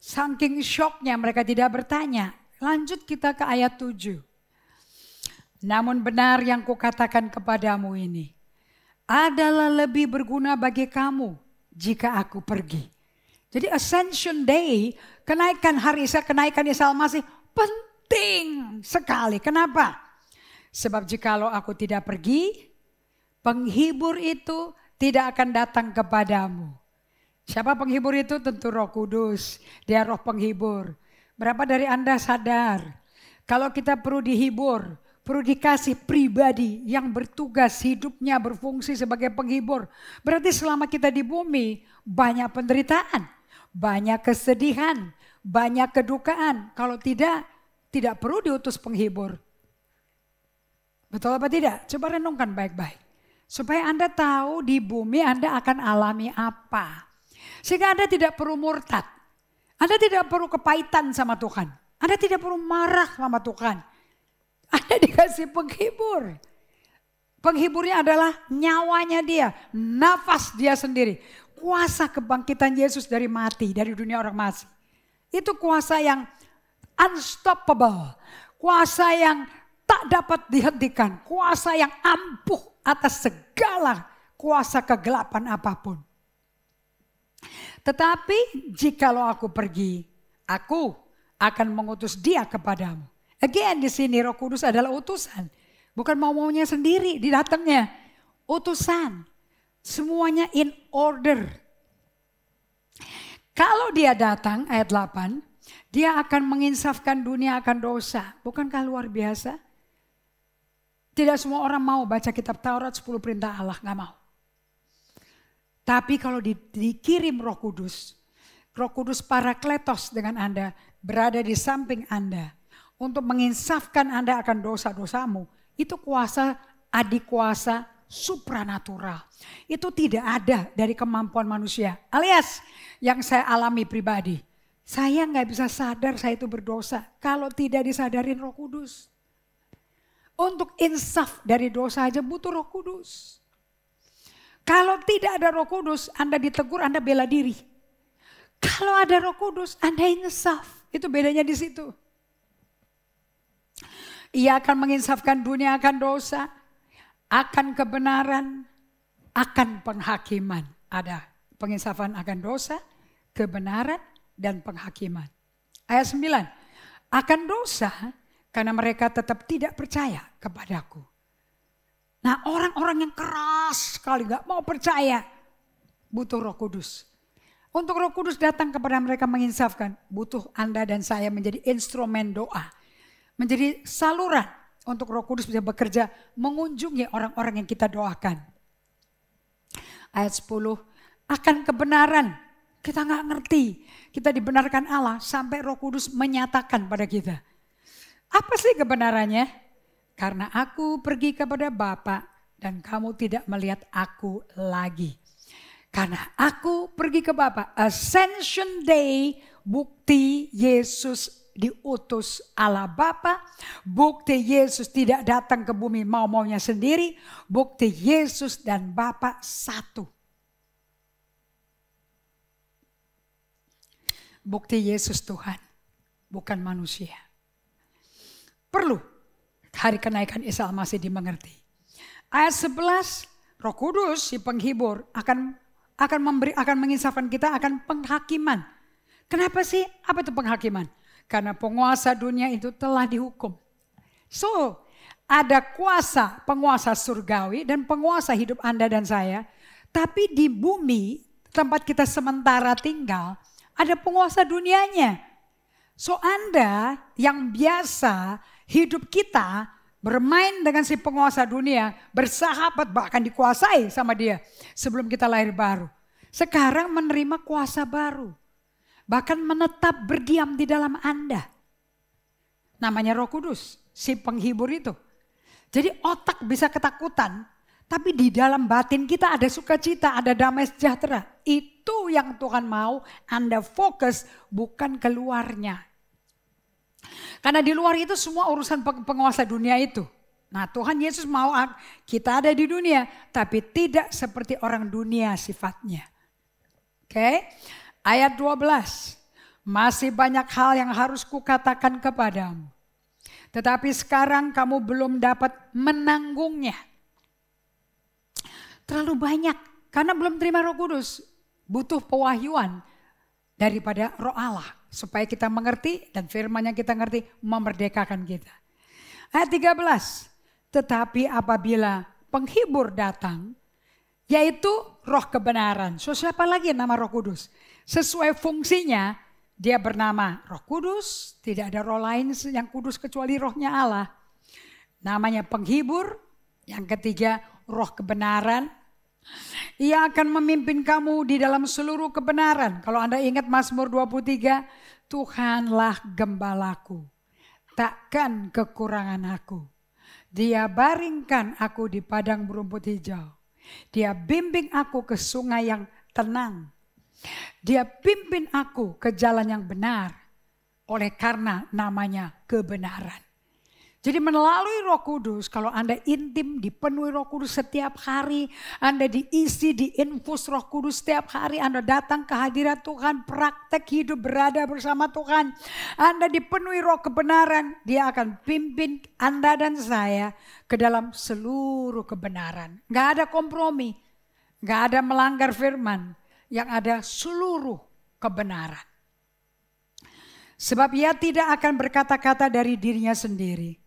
Saking syoknya mereka tidak bertanya. Lanjut kita ke ayat 7. Namun benar yang kukatakan kepadamu ini adalah lebih berguna bagi kamu jika aku pergi. Jadi Ascension Day, kenaikan hari Isa, kenaikan Isa Al-Masih penting sekali. Kenapa? Sebab jikalau aku tidak pergi, penghibur itu tidak akan datang kepadamu. Siapa penghibur itu? Tentu Roh Kudus. Dia roh penghibur. Berapa dari Anda sadar? Kalau kita perlu dihibur, perlu dikasih pribadi yang bertugas hidupnya berfungsi sebagai penghibur. Berarti selama kita di bumi banyak penderitaan. Banyak kesedihan, banyak kedukaan. Kalau tidak perlu diutus penghibur. Betul apa tidak? Coba renungkan baik-baik. Supaya Anda tahu di bumi Anda akan alami apa. Sehingga Anda tidak perlu murtad. Anda tidak perlu kepahitan sama Tuhan. Anda tidak perlu marah sama Tuhan. Anda dikasih penghibur. Penghiburnya adalah nyawanya dia, nafas dia sendiri. Kuasa kebangkitan Yesus dari mati, dari dunia orang mati. Itu kuasa yang unstoppable. Kuasa yang tak dapat dihentikan. Kuasa yang ampuh atas segala kuasa kegelapan apapun. Tetapi jikalau aku pergi, aku akan mengutus dia kepadamu. Again di sini Roh Kudus adalah utusan. Bukan mau-maunya sendiri didatangnya. Utusan. Semuanya in order. Kalau dia datang, ayat 8, dia akan menginsafkan dunia akan dosa. Bukankah luar biasa? Tidak semua orang mau baca kitab Taurat 10 perintah Allah, gak mau. Tapi kalau dikirim Roh Kudus Parakletos dengan Anda, berada di samping Anda untuk menginsafkan Anda akan dosa-dosamu. Itu kuasa, adik kuasa supranatural. Itu tidak ada dari kemampuan manusia. Alias yang saya alami pribadi. Saya nggak bisa sadar saya itu berdosa kalau tidak disadarin Roh Kudus. Untuk insaf dari dosa aja butuh Roh Kudus. Kalau tidak ada Roh Kudus, Anda ditegur, Anda bela diri. Kalau ada Roh Kudus, Anda insaf. Itu bedanya di situ. Ia akan menginsafkan dunia akan dosa, akan kebenaran, akan penghakiman. Ada penginsafan akan dosa, kebenaran, dan penghakiman. Ayat 9. Akan dosa karena mereka tetap tidak percaya kepadaku. Nah, orang-orang yang keras sekali gak mau percaya, butuh Roh Kudus. Untuk Roh Kudus datang kepada mereka menginsafkan, butuh Anda dan saya menjadi instrumen doa. Menjadi saluran untuk Roh Kudus bisa bekerja mengunjungi orang-orang yang kita doakan. Ayat 10, akan kebenaran. Kita gak ngerti, kita dibenarkan Allah sampai Roh Kudus menyatakan pada kita. Apa sih kebenarannya? Karena aku pergi kepada Bapa dan kamu tidak melihat aku lagi. Karena aku pergi ke Bapa. Ascension Day, bukti Yesus diutus Allah Bapa. Bukti Yesus tidak datang ke bumi mau-maunya sendiri. Bukti Yesus dan Bapa satu. Bukti Yesus Tuhan, bukan manusia. Perlu hari kenaikan Isa Al-Masih dimengerti. Ayat 11, Roh Kudus si penghibur akan menginsafkan kita akan penghakiman. Kenapa sih? Apa itu penghakiman? Karena penguasa dunia itu telah dihukum. So, ada penguasa surgawi dan penguasa hidup Anda dan saya. Tapi di bumi tempat kita sementara tinggal, ada penguasa dunianya. So Anda yang biasa hidup kita bermain dengan si penguasa dunia, bersahabat bahkan dikuasai sama dia sebelum kita lahir baru. Sekarang menerima kuasa baru. Bahkan menetap berdiam di dalam Anda. Namanya Roh Kudus, si penghibur itu. Jadi otak bisa ketakutan, tapi di dalam batin kita ada sukacita, ada damai sejahtera. Itu yang Tuhan mau Anda fokus, bukan keluarnya. Karena di luar itu semua urusan penguasa dunia itu. Nah, Tuhan Yesus mau kita ada di dunia, tapi tidak seperti orang dunia sifatnya. Oke, ayat 12. Masih banyak hal yang harus kukatakan kepadamu. Tetapi sekarang kamu belum dapat menanggungnya. Terlalu banyak, karena belum terima Roh Kudus. Butuh pewahyuan daripada Roh Allah. Supaya kita mengerti dan firman yang kita ngerti memerdekakan kita. Ayat 13. Tetapi apabila penghibur datang, yaitu Roh kebenaran. So siapa lagi nama Roh Kudus? Sesuai fungsinya dia bernama Roh Kudus. Tidak ada roh lain yang kudus kecuali rohnya Allah. Namanya penghibur. Yang ketiga Roh kebenaran. Ia akan memimpin kamu di dalam seluruh kebenaran. Kalau Anda ingat Mazmur 23, Tuhanlah gembalaku, takkan kekurangan aku. Dia baringkan aku di padang berumput hijau. Dia bimbing aku ke sungai yang tenang. Dia pimpin aku ke jalan yang benar. Oleh karena namanya kebenaran. Jadi melalui Roh Kudus, kalau Anda intim dipenuhi Roh Kudus setiap hari, Anda diisi, diinfus Roh Kudus setiap hari, Anda datang ke hadirat Tuhan, praktek hidup berada bersama Tuhan, Anda dipenuhi Roh kebenaran, dia akan pimpin Anda dan saya ke dalam seluruh kebenaran. Gak ada kompromi, gak ada melanggar firman, yang ada seluruh kebenaran. Sebab ia tidak akan berkata-kata dari dirinya sendiri.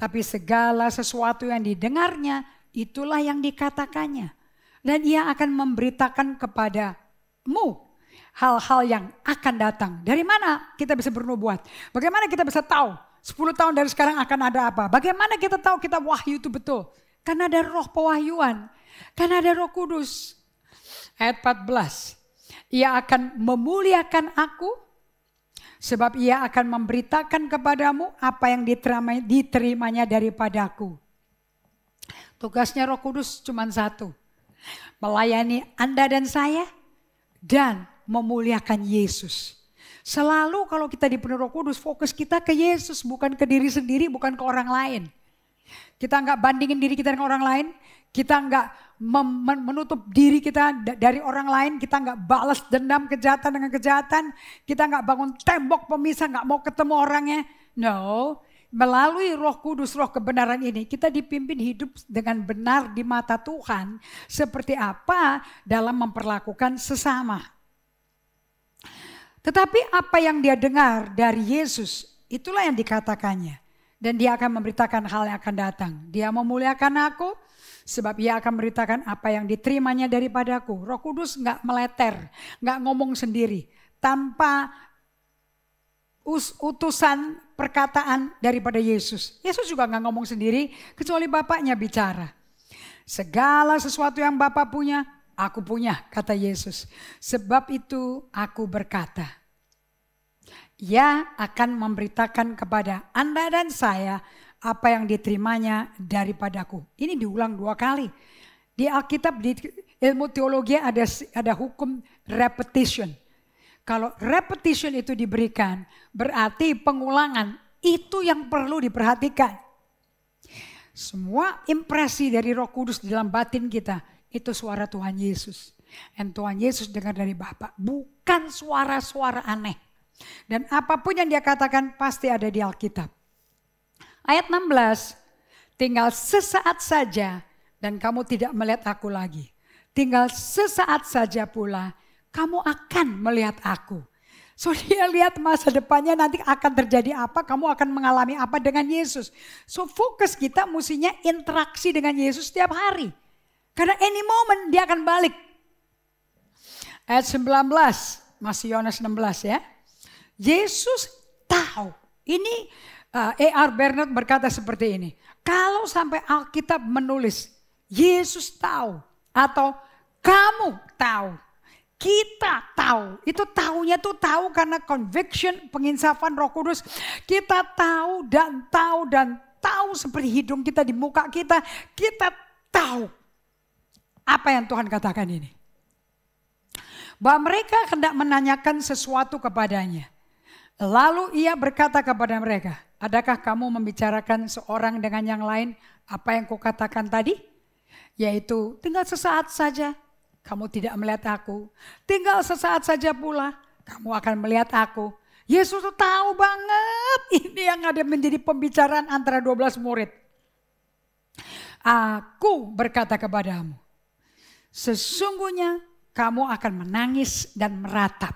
Tapi segala sesuatu yang didengarnya, itulah yang dikatakannya. Dan ia akan memberitakan kepadamu hal-hal yang akan datang. Dari mana kita bisa bernubuat? Bagaimana kita bisa tahu 10 tahun dari sekarang akan ada apa? Bagaimana kita tahu kita wahyu itu betul? Karena ada roh pewahyuan. Karena ada Roh Kudus. Ayat 14. Ia akan memuliakan aku, sebab ia akan memberitakan kepadamu apa yang diterimanya daripadaku. Tugasnya Roh Kudus cuma satu. Melayani Anda dan saya dan memuliakan Yesus. Selalu kalau kita dipenuhi Roh Kudus, fokus kita ke Yesus, bukan ke diri sendiri, bukan ke orang lain. Kita nggak bandingin diri kita dengan orang lain, kita nggak menutup diri kita dari orang lain, kita nggak balas dendam kejahatan dengan kejahatan, kita nggak bangun tembok pemisah, nggak mau ketemu orangnya. No, melalui Roh Kudus, Roh kebenaran ini, kita dipimpin hidup dengan benar di mata Tuhan, seperti apa dalam memperlakukan sesama. Tetapi apa yang dia dengar dari Yesus, itulah yang dikatakannya. Dan dia akan memberitakan hal yang akan datang. Dia memuliakan aku, sebab ia akan memberitakan apa yang diterimanya daripadaku. Roh Kudus gak meleter, gak ngomong sendiri. Tanpa utusan perkataan daripada Yesus. Yesus juga gak ngomong sendiri, kecuali Bapaknya bicara. Segala sesuatu yang Bapa punya, aku punya, kata Yesus. Sebab itu aku berkata, ia akan memberitakan kepada Anda dan saya apa yang diterimanya daripadaku. Ini diulang 2 kali. Di Alkitab, di ilmu teologi ada hukum repetition. Kalau repetition itu diberikan, berarti pengulangan itu yang perlu diperhatikan. Semua impresi dari Roh Kudus di dalam batin kita, itu suara Tuhan Yesus. Dan Tuhan Yesus dengar dari Bapa, bukan suara-suara aneh. Dan apapun yang dia katakan pasti ada di Alkitab. Ayat 16, tinggal sesaat saja dan kamu tidak melihat aku lagi. Tinggal sesaat saja pula kamu akan melihat aku. So dia lihat masa depannya nanti akan terjadi apa, kamu akan mengalami apa dengan Yesus. So fokus kita mestinya interaksi dengan Yesus setiap hari. Karena any moment dia akan balik. Ayat 19, masih Yohanes 16 ya. Yesus tahu. Ini A.R. Bernard berkata seperti ini. Kalau sampai Alkitab menulis Yesus tahu atau kamu tahu, kita tahu. Itu tahunya tuh tahu karena conviction, penginsafan Roh Kudus. Kita tahu dan tahu dan tahu seperti hidung kita di muka kita. Kita tahu apa yang Tuhan katakan ini. Bahwa mereka hendak menanyakan sesuatu kepadanya. Lalu ia berkata kepada mereka, adakah kamu membicarakan seorang dengan yang lain apa yang kukatakan tadi? Yaitu tinggal sesaat saja kamu tidak melihat aku. Tinggal sesaat saja pula kamu akan melihat aku. Yesus tuh tahu banget ini yang ada menjadi pembicaraan antara 12 murid. Aku berkata kepadamu, sesungguhnya kamu akan menangis dan meratap.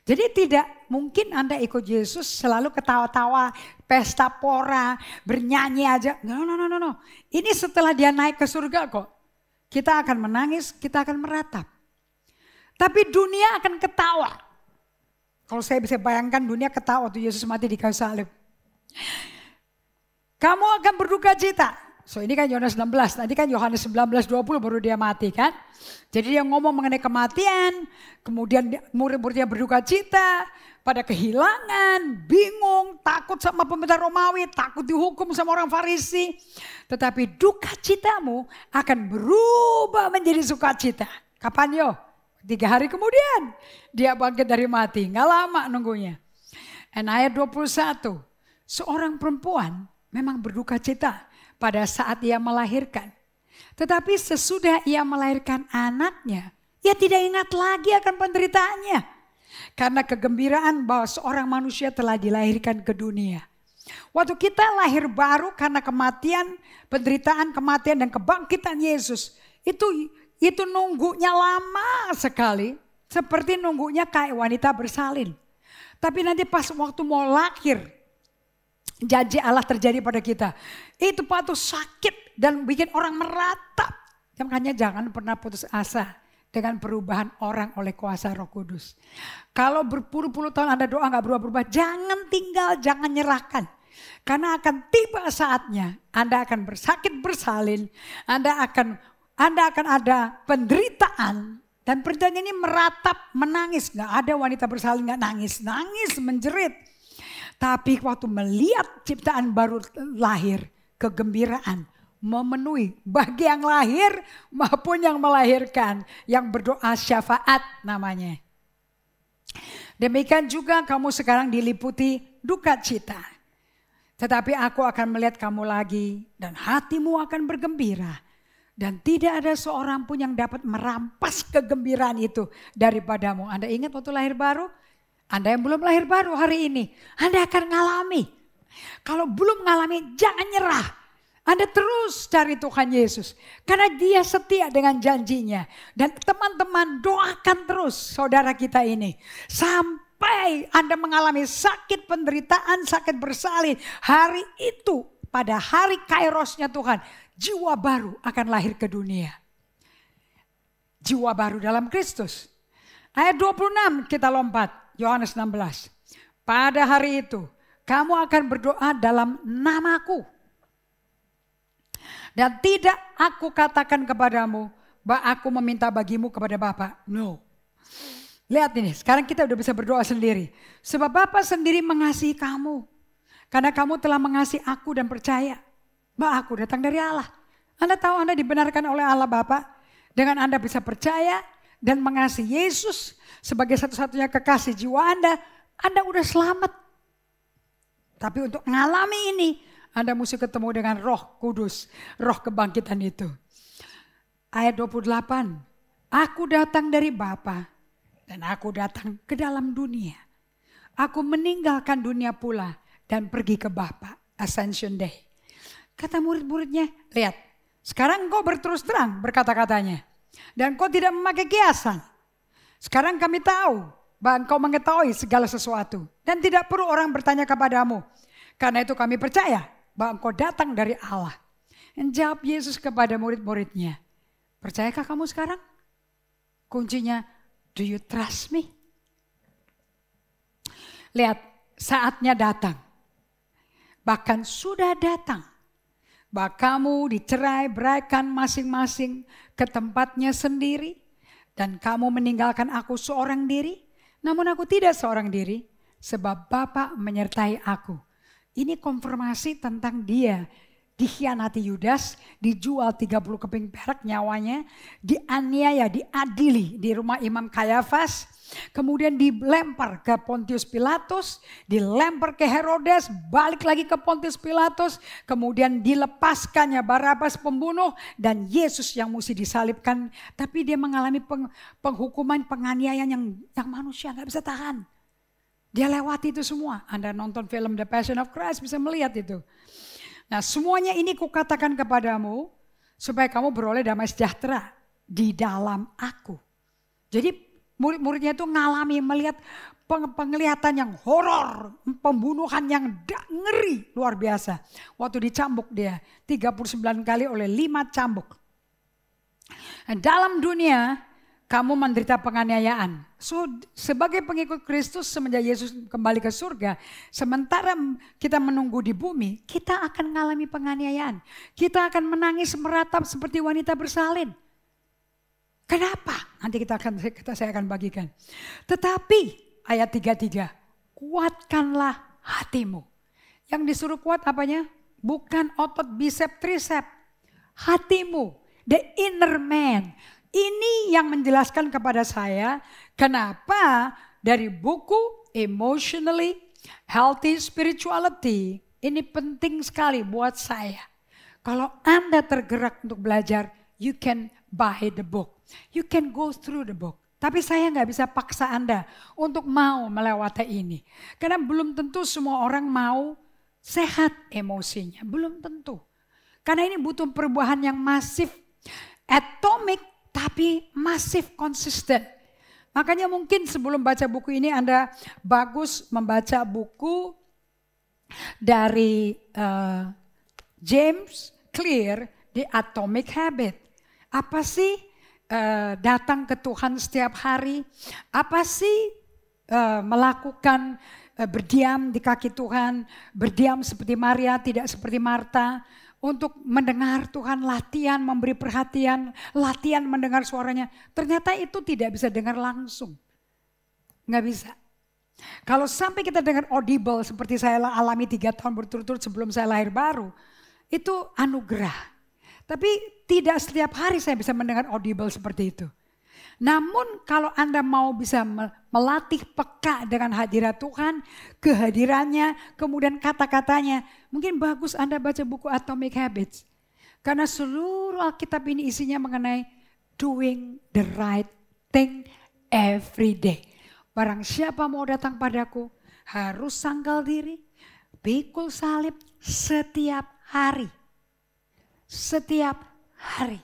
Jadi tidak mungkin Anda ikut Yesus selalu ketawa-tawa, pesta pora, bernyanyi aja. No. Ini setelah dia naik ke surga kok. Kita akan menangis, kita akan meratap. Tapi dunia akan ketawa. Kalau saya bisa bayangkan dunia ketawa waktu Yesus mati di kayu salib. Kamu akan berduka cita. So ini kan Yohanes 16, tadi kan Yohanes 19:20 baru dia mati kan. Jadi dia ngomong mengenai kematian, kemudian murid-muridnya berduka cita, pada kehilangan, bingung, takut sama pemerintah Romawi, takut dihukum sama orang Farisi. Tetapi duka citamu akan berubah menjadi sukacita. Kapan yo? 3 hari kemudian dia bangkit dari mati, gak lama nunggunya. Dan ayat 21, seorang perempuan memang berduka cita pada saat ia melahirkan. Tetapi sesudah ia melahirkan anaknya, ia tidak ingat lagi akan penderitaannya. Karena kegembiraan bahwa seorang manusia telah dilahirkan ke dunia. Waktu kita lahir baru karena kematian, penderitaan, kematian dan kebangkitan Yesus. Itu nunggunya lama sekali. Seperti nunggunya kayak wanita bersalin. Tapi nanti pas waktu mau lahir, janji Allah terjadi pada kita. Itu patut sakit dan bikin orang meratap. Makanya jangan pernah putus asa dengan perubahan orang oleh kuasa Roh Kudus. Kalau berpuluh-puluh tahun Anda doa gak berubah-berubah, jangan tinggal, jangan nyerahkan. Karena akan tiba saatnya Anda akan bersakit bersalin, Anda akan ada penderitaan. Dan perjanjian ini meratap, menangis. Gak ada wanita bersalin gak nangis. Nangis, menjerit. Tapi waktu melihat ciptaan baru lahir, kegembiraan memenuhi bagi yang lahir maupun yang melahirkan. Yang berdoa syafaat namanya. Demikian juga kamu sekarang diliputi duka cita. Tetapi aku akan melihat kamu lagi dan hatimu akan bergembira. Dan tidak ada seorang pun yang dapat merampas kegembiraan itu daripadamu. Anda ingat waktu lahir baru? Anda yang belum lahir baru hari ini, Anda akan ngalami. Kalau belum ngalami, jangan nyerah. Anda terus cari Tuhan Yesus. Karena dia setia dengan janjinya. Dan teman-teman doakan terus saudara kita ini. Sampai Anda mengalami sakit penderitaan, sakit bersalin. Hari itu, pada hari kairosnya Tuhan, jiwa baru akan lahir ke dunia. Jiwa baru dalam Kristus. Ayat 26 kita lompat. Yohanes 16. Pada hari itu kamu akan berdoa dalam namaku. Dan tidak aku katakan kepadamu bahwa aku meminta bagimu kepada Bapa. No. Lihat ini, sekarang kita udah bisa berdoa sendiri. Sebab Bapa sendiri mengasihi kamu. Karena kamu telah mengasihi aku dan percaya bahwa aku datang dari Allah. Anda tahu Anda dibenarkan oleh Allah Bapa. Dengan Anda bisa percaya dan mengasihi Yesus sebagai satu-satunya kekasih jiwa Anda udah selamat. Tapi untuk mengalami ini, Anda mesti ketemu dengan Roh Kudus, Roh kebangkitan itu. Ayat 28, aku datang dari Bapa dan aku datang ke dalam dunia. Aku meninggalkan dunia pula dan pergi ke Bapa. Ascension Day. Kata murid-muridnya, lihat, sekarang engkau berterus terang berkata-katanya. Dan engkau tidak memakai kiasan. Sekarang kami tahu bahwa engkau mengetahui segala sesuatu. Dan tidak perlu orang bertanya kepadamu. Karena itu kami percaya bahwa engkau datang dari Allah. Dan jawab Yesus kepada murid-muridnya. Percayakah kamu sekarang? Kuncinya, do you trust me? Lihat, saatnya datang. Bahkan sudah datang. Bahwa kamu dicerai-beraikan masing-masing ke tempatnya sendiri. Dan kamu meninggalkan aku seorang diri. Namun aku tidak seorang diri. Sebab Bapa menyertai aku. Ini konfirmasi tentang dia. Dikhianati Yudas. Dijual 30 keping perak nyawanya. Dianiaya, diadili di rumah Imam Kayafas. Kemudian dilempar ke Pontius Pilatus, dilempar ke Herodes, balik lagi ke Pontius Pilatus, kemudian dilepaskannya Barabas pembunuh dan Yesus yang mesti disalibkan. Tapi dia mengalami penghukuman, penganiayaan yang manusia gak bisa tahan. Dia lewati itu semua. Anda nonton film The Passion of Christ bisa melihat itu. Nah semuanya ini kukatakan kepadamu supaya kamu beroleh damai sejahtera di dalam aku. Jadi murid-muridnya itu ngalami melihat penglihatan yang horor, pembunuhan yang ngeri luar biasa. Waktu dicambuk dia 39 kali oleh 5 cambuk. Dan dalam dunia kamu menderita penganiayaan. So, sebagai pengikut Kristus semenjak Yesus kembali ke surga, sementara kita menunggu di bumi, kita akan mengalami penganiayaan. Kita akan menangis meratap seperti wanita bersalin. Kenapa? Nanti saya akan bagikan. Tetapi ayat 33, kuatkanlah hatimu. Yang disuruh kuat apanya? Bukan otot bisep trisep. Hatimu, the inner man. Ini yang menjelaskan kepada saya kenapa dari buku Emotionally Healthy Spirituality ini penting sekali buat saya. Kalau Anda tergerak untuk belajar, you can buy the book. You can go through the book. Tapi saya nggak bisa paksa Anda untuk mau melewati ini. Karena belum tentu semua orang mau sehat emosinya. Belum tentu. Karena ini butuh perubahan yang masif. Atomik tapi masif konsisten. Makanya mungkin sebelum baca buku ini Anda bagus membaca buku dari James Clear, The Atomic Habit. Apa sih datang ke Tuhan setiap hari? Apa sih melakukan berdiam di kaki Tuhan? Berdiam seperti Maria, tidak seperti Marta. untuk mendengar Tuhan, latihan memberi perhatian, latihan mendengar suaranya. Ternyata itu tidak bisa dengar langsung. Nggak bisa. Kalau sampai kita dengar audible seperti saya alami 3 tahun berturut-turut sebelum saya lahir baru. Itu anugerah. Tapi tidak setiap hari saya bisa mendengar audible seperti itu. Namun kalau Anda mau bisa melatih peka dengan hadirat Tuhan, kehadirannya, kemudian kata-katanya. Mungkin bagus Anda baca buku Atomic Habits. Karena seluruh Alkitab ini isinya mengenai doing the right thing every day. Barang siapa mau datang padaku harus sangkal diri, pikul salib setiap hari. Setiap hari.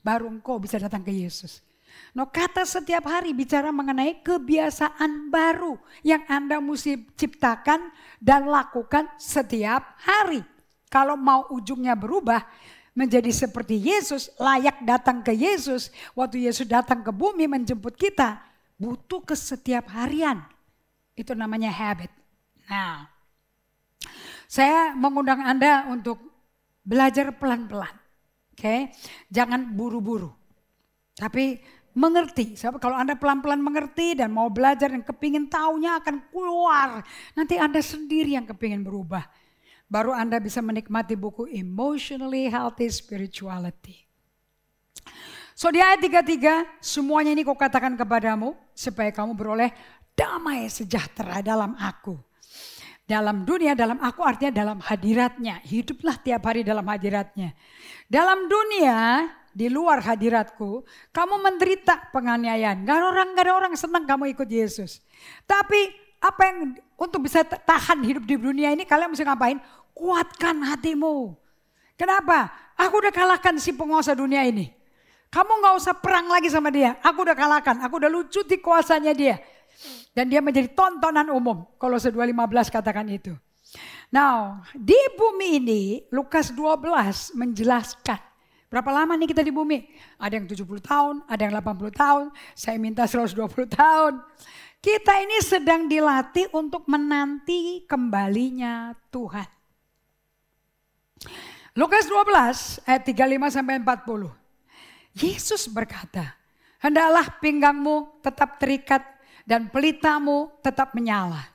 Baru engkau bisa datang ke Yesus. No, kata setiap hari bicara mengenai kebiasaan baru yang Anda mesti ciptakan dan lakukan setiap hari. Kalau mau ujungnya berubah menjadi seperti Yesus, layak datang ke Yesus. Waktu Yesus datang ke bumi menjemput kita, butuh kesetiap harian. Itu namanya habit. Nah, saya mengundang Anda untuk belajar pelan-pelan. Oke, jangan buru-buru. Tapi mengerti. Sebab kalau Anda pelan-pelan mengerti dan mau belajar dan kepingin taunya akan keluar. Nanti Anda sendiri yang kepingin berubah. Baru Anda bisa menikmati buku Emotionally Healthy Spirituality. So di ayat 33, semuanya ini kau katakan kepadamu supaya kamu beroleh damai sejahtera dalam aku. Dalam dunia, dalam aku artinya dalam hadiratnya. Hiduplah tiap hari dalam hadiratnya. Dalam dunia, di luar hadiratku, kamu menderita penganiayaan. Gak ada orang senang kamu ikut Yesus. Tapi apa yang untuk bisa tahan hidup di dunia ini kalian mesti ngapain? Kuatkan hatimu. Kenapa? Aku udah kalahkan si penguasa dunia ini. Kamu gak usah perang lagi sama dia. Aku udah kalahkan. Aku udah lucuti kuasanya dia. Dan dia menjadi tontonan umum. Kolose 2:15 katakan itu. Nah, di bumi ini Lukas 12 menjelaskan. Berapa lama nih kita di bumi? Ada yang 70 tahun, ada yang 80 tahun. Saya minta 120 tahun. Kita ini sedang dilatih untuk menanti kembalinya Tuhan. Lukas 12 ayat 35 sampai 40. Yesus berkata, hendaklah pinggangmu tetap terikat dan pelitamu tetap menyala.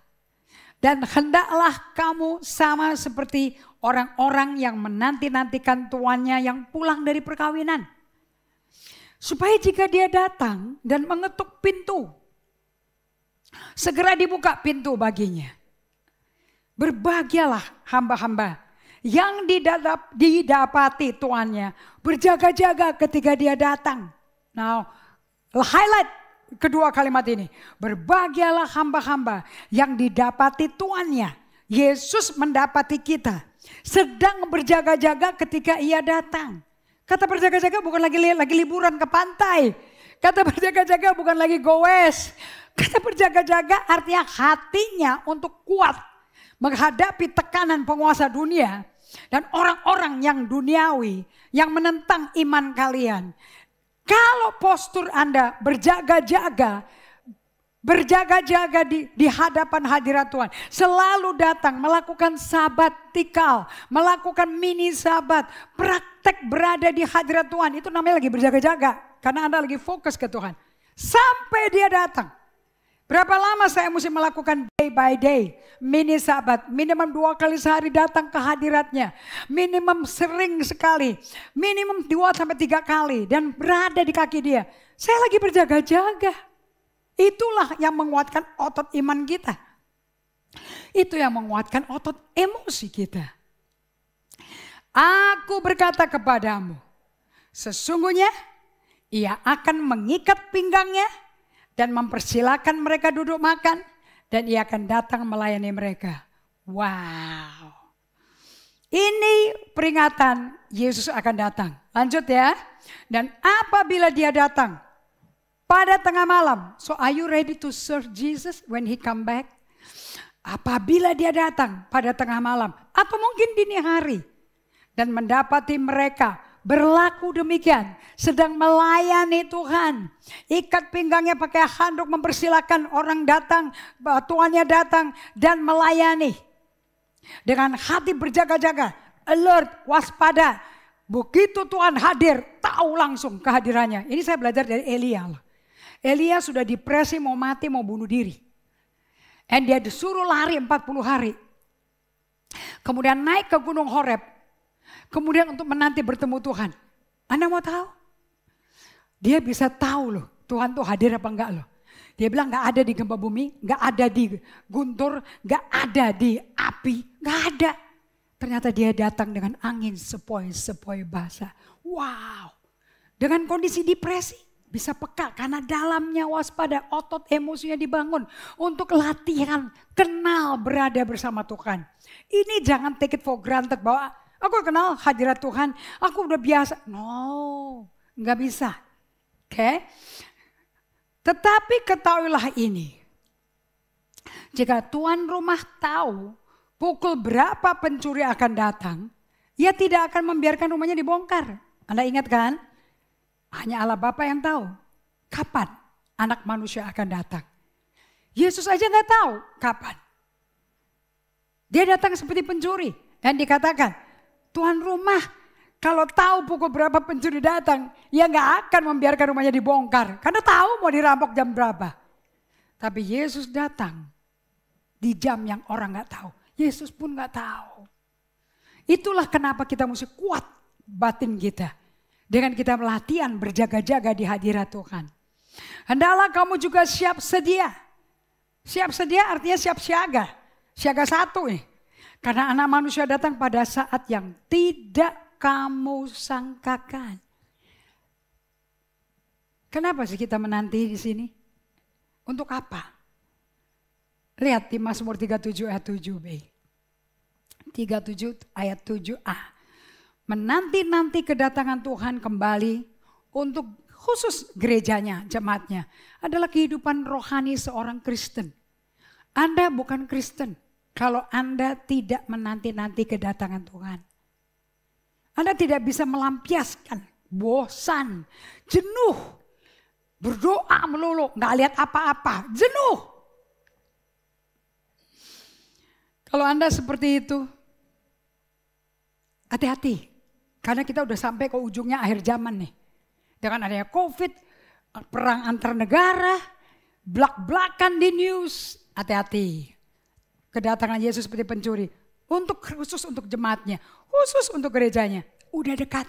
Dan hendaklah kamu sama seperti orang-orang yang menanti-nantikan tuannya yang pulang dari perkawinan. Supaya jika dia datang dan mengetuk pintu, segera dibuka pintu baginya. Berbahagialah hamba-hamba yang didapati tuannya berjaga-jaga ketika dia datang. Now, highlight kedua kalimat ini. Berbahagialah hamba-hamba yang didapati tuannya. Yesus mendapati kita sedang berjaga-jaga ketika ia datang. Kata berjaga-jaga bukan lagi liburan ke pantai. Kata berjaga-jaga bukan lagi goes. Kata berjaga-jaga artinya hatinya untuk kuat menghadapi tekanan penguasa dunia dan orang-orang yang duniawi yang menentang iman kalian. Kalau postur Anda berjaga-jaga di hadapan hadirat Tuhan, selalu datang melakukan sabatikal, melakukan mini sabat, praktek berada di hadirat Tuhan, itu namanya lagi berjaga-jaga karena Anda lagi fokus ke Tuhan. Sampai dia datang. Berapa lama saya mesti melakukan day by day, mini sabat, minimum 2 kali sehari datang ke hadiratnya, minimum sering sekali, minimum 2-3 kali dan berada di kaki dia. Saya lagi berjaga-jaga. Itulah yang menguatkan otot iman kita. Itu yang menguatkan otot emosi kita. Aku berkata kepadamu, sesungguhnya ia akan mengikat pinggangnya dan mempersilahkan mereka duduk makan. Dan ia akan datang melayani mereka. Wow. Ini peringatan Yesus akan datang. Lanjut ya. Dan apabila dia datang pada tengah malam. So are you ready to serve Jesus when he come back? Apabila dia datang pada tengah malam. Atau mungkin dini hari. Dan mendapati mereka berlaku demikian, sedang melayani Tuhan. Ikat pinggangnya pakai handuk, mempersilahkan orang datang, tuannya datang dan melayani. Dengan hati berjaga-jaga, alert, waspada. Begitu Tuhan hadir, tahu langsung kehadirannya. Ini saya belajar dari Elia. Elia sudah depresi, mau mati, mau bunuh diri. Dan dia disuruh lari 40 hari. Kemudian naik ke Gunung Horeb. Kemudian untuk menanti bertemu Tuhan. Anda mau tahu? Dia bisa tahu loh, Tuhan tuh hadir apa enggak loh. Dia bilang gak ada di gempa bumi, gak ada di guntur, gak ada di api, gak ada. Ternyata dia datang dengan angin sepoi-sepoi basah. Wow, dengan kondisi depresi bisa peka karena dalamnya waspada, otot emosinya dibangun. Untuk latihan, kenal berada bersama Tuhan. Ini jangan take it for granted bahwa aku kenal hadirat Tuhan, aku udah biasa. No, gak bisa. Oke, tetapi ketahuilah ini, jika tuan rumah tahu pukul berapa pencuri akan datang, ia tidak akan membiarkan rumahnya dibongkar. Anda ingat kan? Hanya Allah Bapa yang tahu kapan anak manusia akan datang. Yesus aja nggak tahu kapan. Dia datang seperti pencuri dan dikatakan, tuan rumah kalau tahu pukul berapa pencuri datang, ya nggak akan membiarkan rumahnya dibongkar. Karena tahu mau dirampok jam berapa. Tapi Yesus datang di jam yang orang nggak tahu. Yesus pun nggak tahu. Itulah kenapa kita mesti kuat batin kita. Dengan kita latihan berjaga-jaga di hadirat Tuhan. Hendaklah kamu juga siap sedia. Siap sedia artinya siap siaga. Siaga satu nih. Karena anak manusia datang pada saat yang tidak kamu sangkakan. Kenapa sih kita menanti di sini? Untuk apa? Lihat di Mazmur 37 ayat 7b. 37 ayat 7a. Menanti-nanti kedatangan Tuhan kembali untuk khusus gerejanya, jemaatnya. Adalah kehidupan rohani seorang Kristen. Anda bukan Kristen kalau Anda tidak menanti-nanti kedatangan Tuhan. Anda tidak bisa melampiaskan bosan, jenuh, berdoa melulu, nggak lihat apa-apa, jenuh. Kalau Anda seperti itu, hati-hati. Karena kita udah sampai ke ujungnya akhir zaman nih. Dengan adanya COVID, perang antar negara, blak-blakan di news, hati-hati. Kedatangan Yesus seperti pencuri. Khusus untuk jemaatnya, khusus untuk gerejanya, udah dekat.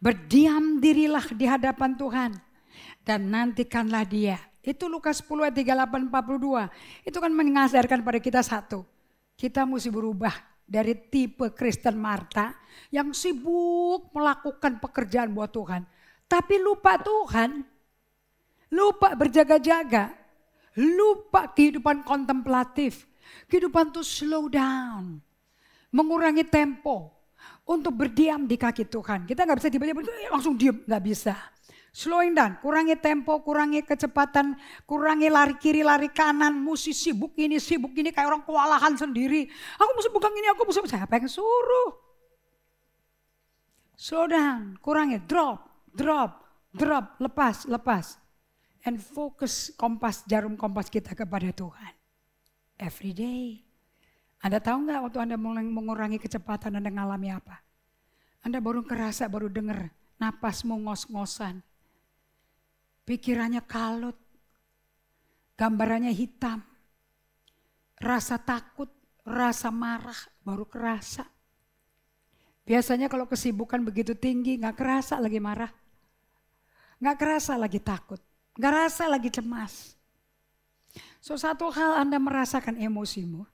Berdiam dirilah di hadapan Tuhan dan nantikanlah Dia. Itu Lukas 10 ayat 38-42. Itu kan mengajarkan pada kita satu. Kita mesti berubah dari tipe Kristen Marta yang sibuk melakukan pekerjaan buat Tuhan. Tapi lupa Tuhan, lupa berjaga-jaga, lupa kehidupan kontemplatif. Kehidupan itu slow down, mengurangi tempo untuk berdiam di kaki Tuhan. Kita nggak bisa tiba-tiba langsung diam, nggak bisa. Slowing down, kurangi tempo, kurangi kecepatan, kurangi lari kiri, lari kanan, mesti sibuk ini kayak orang kewalahan sendiri. Aku mesti pegang ini, aku mesti, siapa yang suruh? Slow down, kurangi, drop, lepas. And focus jarum kompas kita kepada Tuhan. Every day. Anda tahu nggak waktu Anda mulai mengurangi kecepatan Anda ngalami apa? Anda baru kerasa, baru dengar napasmu ngos-ngosan. Pikirannya kalut. Gambarannya hitam. Rasa takut, rasa marah baru kerasa. Biasanya kalau kesibukan begitu tinggi nggak kerasa lagi marah. Nggak kerasa lagi takut. Nggak kerasa lagi cemas. So satu hal Anda merasakan emosimu.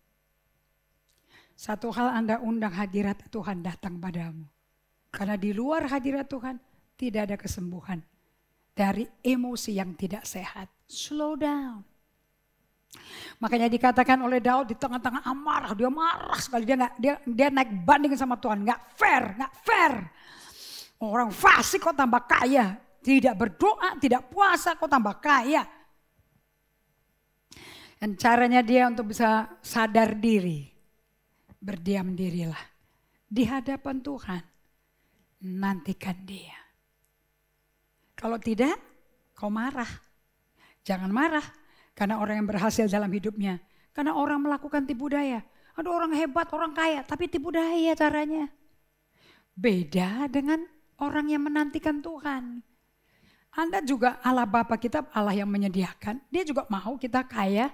Satu hal Anda undang hadirat Tuhan datang padamu. Karena di luar hadirat Tuhan tidak ada kesembuhan. Dari emosi yang tidak sehat. Slow down. Makanya dikatakan oleh Daud di tengah-tengah amarah. Dia marah sekali. Dia naik banding sama Tuhan. Nggak fair. Orang fasik kok tambah kaya. Tidak berdoa, tidak puasa kok tambah kaya. Dan caranya dia untuk bisa sadar diri. Berdiam dirilah. Di hadapan Tuhan. Nantikan Dia. Kalau tidak, kau marah. Jangan marah. Karena orang yang berhasil dalam hidupnya. Karena orang melakukan tipu daya. Ada orang hebat, orang kaya, tapi tipu daya caranya. Beda dengan orang yang menantikan Tuhan. Anda juga Allah Bapa kita, Allah yang menyediakan. Dia juga mau kita kaya.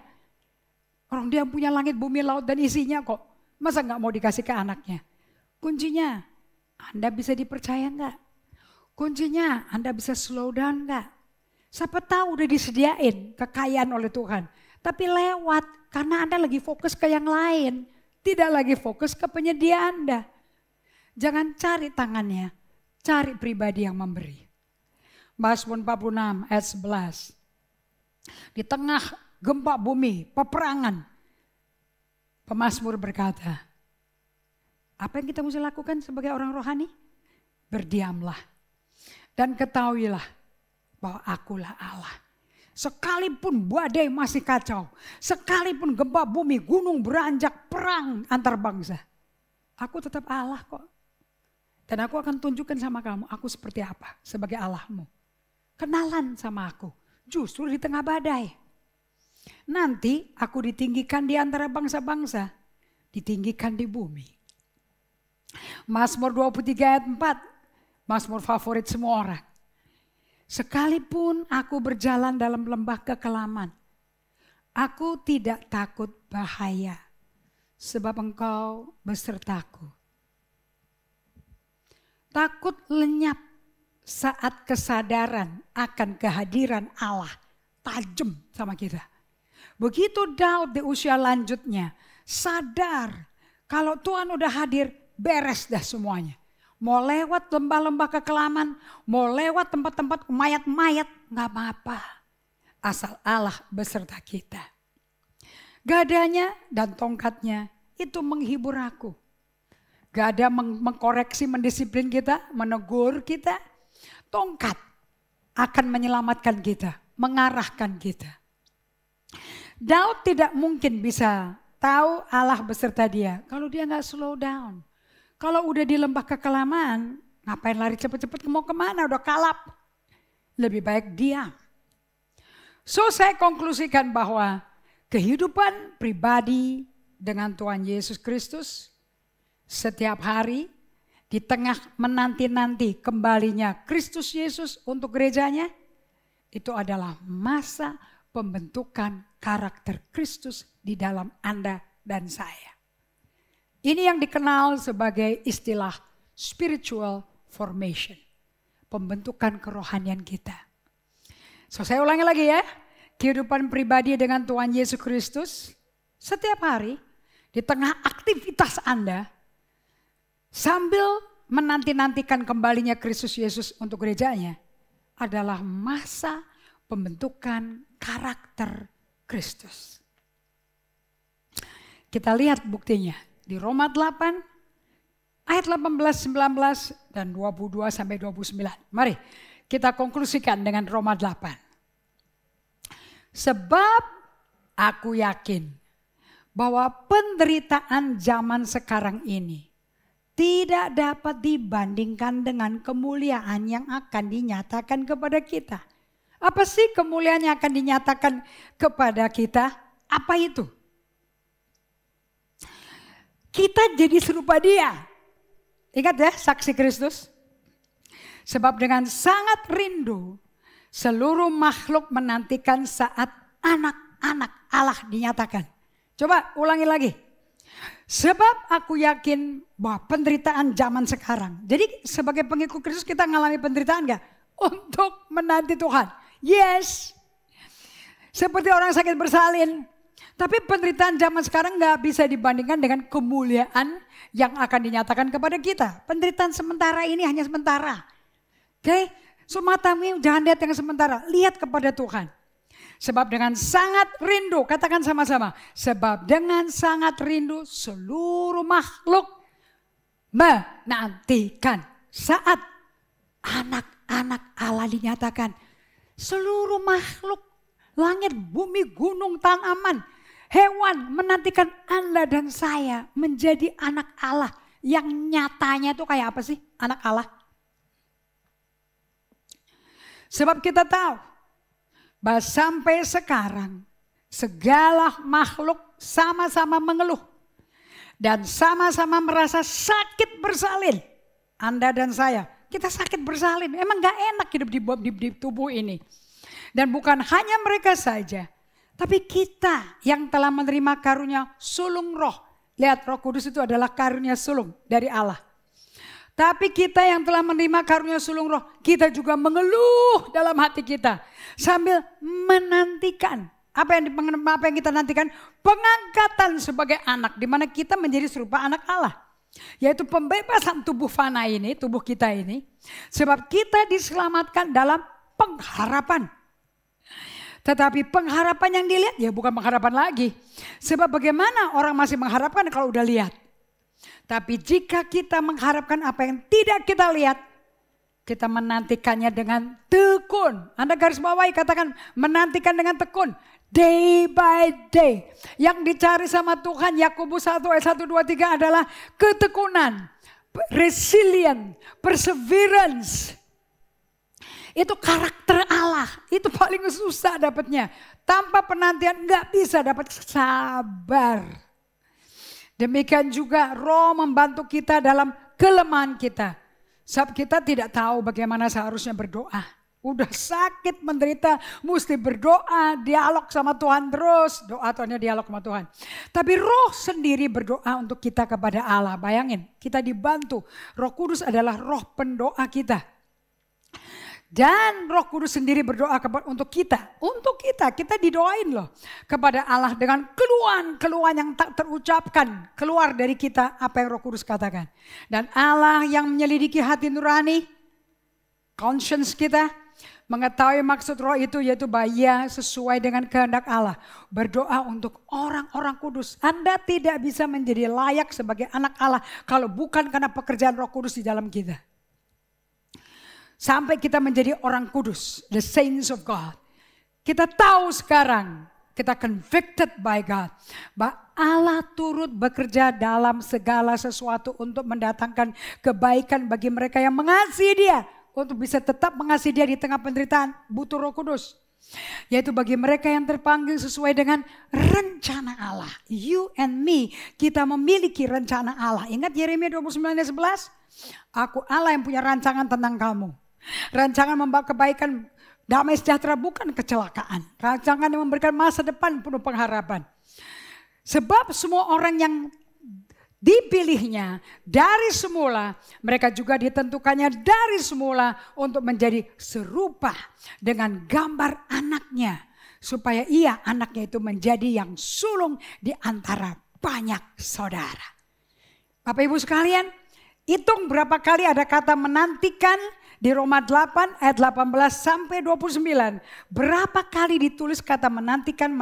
Orang dia punya langit, bumi, laut dan isinya kok. Masa gak mau dikasih ke anaknya? Kuncinya, Anda bisa dipercaya gak? Kuncinya, Anda bisa slow down gak? Siapa tahu udah disediain kekayaan oleh Tuhan. Tapi lewat karena Anda lagi fokus ke yang lain. Tidak lagi fokus ke penyedia Anda. Jangan cari tangannya, cari pribadi yang memberi. Mazmur 46 ayat 11. Di tengah gempa bumi, peperangan, pemazmur berkata, apa yang kita mesti lakukan sebagai orang rohani? Berdiamlah dan ketahuilah bahwa akulah Allah. Sekalipun badai masih kacau, sekalipun gempa bumi, gunung beranjak, perang antar bangsa, aku tetap Allah kok. Dan aku akan tunjukkan sama kamu, aku seperti apa sebagai Allahmu. Kenalan sama aku, justru di tengah badai. Nanti aku ditinggikan di antara bangsa-bangsa, ditinggikan di bumi. Mazmur 23 ayat 4, mazmur favorit semua orang. Sekalipun aku berjalan dalam lembah kekelaman, aku tidak takut bahaya, sebab engkau besertaku. Takut lenyap saat kesadaran akan kehadiran Allah tajam sama kita. Begitu Daud di usia lanjutnya sadar kalau Tuhan udah hadir, beres dah semuanya. Mau lewat lembah-lembah kekelaman, mau lewat tempat-tempat mayat-mayat, gak apa-apa. Asal Allah beserta kita. Gadanya dan tongkatnya itu menghibur aku. Gak ada mengkoreksi, mendisiplin kita, menegur kita. Tongkat akan menyelamatkan kita, mengarahkan kita. Daud tidak mungkin bisa tahu Allah beserta dia kalau dia gak slow down. Kalau udah di lembah kekelaman, ngapain lari cepet-cepet mau kemana, udah kalap. Lebih baik diam. So saya konklusikan bahwa kehidupan pribadi dengan Tuhan Yesus Kristus setiap hari di tengah menanti-nanti kembalinya Kristus Yesus untuk gerejanya, itu adalah masa pembentukan karakter Kristus di dalam Anda dan saya. Ini yang dikenal sebagai istilah spiritual formation. Pembentukan kerohanian kita. So saya ulangi lagi ya. Kehidupan pribadi dengan Tuhan Yesus Kristus setiap hari di tengah aktivitas Anda sambil menanti-nantikan kembalinya Kristus Yesus untuk gerejanya adalah masa pembentukan karakter Kristus. Kita lihat buktinya. Di Roma 8 ayat 18, 19 dan 22 sampai 29. Mari kita konklusikan dengan Roma 8. Sebab aku yakin bahwa penderitaan zaman sekarang ini tidak dapat dibandingkan dengan kemuliaan yang akan dinyatakan kepada kita. Apa sih kemuliaan yang akan dinyatakan kepada kita? Apa itu? Kita jadi serupa dia. Ingat ya, saksi Kristus. Sebab dengan sangat rindu seluruh makhluk menantikan saat anak-anak Allah dinyatakan. Coba ulangi lagi. Sebab aku yakin bahwa penderitaan zaman sekarang. Jadi sebagai pengikut Kristus kita mengalami penderitaan gak? Untuk menanti Tuhan. Yes. Seperti orang sakit bersalin. Tapi penderitaan zaman sekarang gak bisa dibandingkan dengan kemuliaan yang akan dinyatakan kepada kita. Penderitaan sementara ini hanya sementara. Oke, so matamu jangan lihat yang sementara, lihat kepada Tuhan. Sebab dengan sangat rindu, katakan sama-sama. Sebab dengan sangat rindu seluruh makhluk menantikan saat anak-anak Allah dinyatakan. Seluruh makhluk, langit, bumi, gunung, tanaman, hewan menantikan Anda dan saya menjadi anak Allah. Yang nyatanya itu kayak apa sih anak Allah? Sebab kita tahu bahwa sampai sekarang segala makhluk sama-sama mengeluh. dan sama-sama merasa sakit bersalin. Anda dan saya, kita sakit bersalin. Emang gak enak hidup di tubuh ini. Dan bukan hanya mereka saja, tapi kita yang telah menerima karunia sulung roh. Lihat, Roh Kudus itu adalah karunia sulung dari Allah. Tapi kita yang telah menerima karunia sulung roh, kita juga mengeluh dalam hati kita sambil menantikan. Apa yang kita nantikan? Pengangkatan sebagai anak, di mana kita menjadi serupa anak Allah. Yaitu pembebasan tubuh fana ini, tubuh kita ini. Sebab kita diselamatkan dalam pengharapan. Tetapi pengharapan yang dilihat ya bukan pengharapan lagi. Sebab bagaimana orang masih mengharapkan kalau udah lihat. Tapi jika kita mengharapkan apa yang tidak kita lihat, kita menantikannya dengan tekun. Anda garis bawahi, katakan menantikan dengan tekun. Day by day. Yang dicari sama Tuhan, Yakobus 1 ayat 1, 2, 3 adalah ketekunan, resilient, perseverance. Itu karakter Allah, itu paling susah dapatnya. Tanpa penantian nggak bisa dapat sabar. Demikian juga Roh membantu kita dalam kelemahan kita. Sebab kita tidak tahu bagaimana seharusnya berdoa. Udah sakit, menderita, mesti berdoa, dialog sama Tuhan terus. Doa ataunya dialog sama Tuhan. Tapi Roh sendiri berdoa untuk kita kepada Allah. Bayangin, kita dibantu. Roh Kudus adalah roh pendoa kita. Dan Roh Kudus sendiri berdoa untuk kita. Untuk kita didoain loh. Kepada Allah dengan keluhan yang tak terucapkan. Keluar dari kita apa yang Roh Kudus katakan. Dan Allah yang menyelidiki hati nurani, conscience kita, mengetahui maksud roh itu, yaitu bahaya sesuai dengan kehendak Allah. Berdoa untuk orang-orang kudus. Anda tidak bisa menjadi layak sebagai anak Allah kalau bukan karena pekerjaan Roh Kudus di dalam kita. Sampai kita menjadi orang kudus, the saints of God. Kita tahu sekarang, kita convicted by God, bahwa Allah turut bekerja dalam segala sesuatu untuk mendatangkan kebaikan bagi mereka yang mengasihi Dia. Untuk bisa tetap mengasihi Dia di tengah penderitaan, butuh Roh Kudus. Yaitu bagi mereka yang terpanggil sesuai dengan rencana Allah. You and me, kita memiliki rencana Allah. Ingat Yeremia 29 ayat 11? Aku Allah yang punya rancangan tentang kamu. Rancangan membawa kebaikan, damai sejahtera, bukan kecelakaan. Rancangan yang memberikan masa depan penuh pengharapan. Sebab semua orang yang dipilihnya dari semula, mereka juga ditentukannya dari semula untuk menjadi serupa dengan gambar anaknya. Supaya ia, anaknya itu menjadi yang sulung di antara banyak saudara. Bapak Ibu sekalian, hitung berapa kali ada kata menantikan. Di Roma 8 ayat 18 sampai 29. Berapa kali ditulis kata menantikan.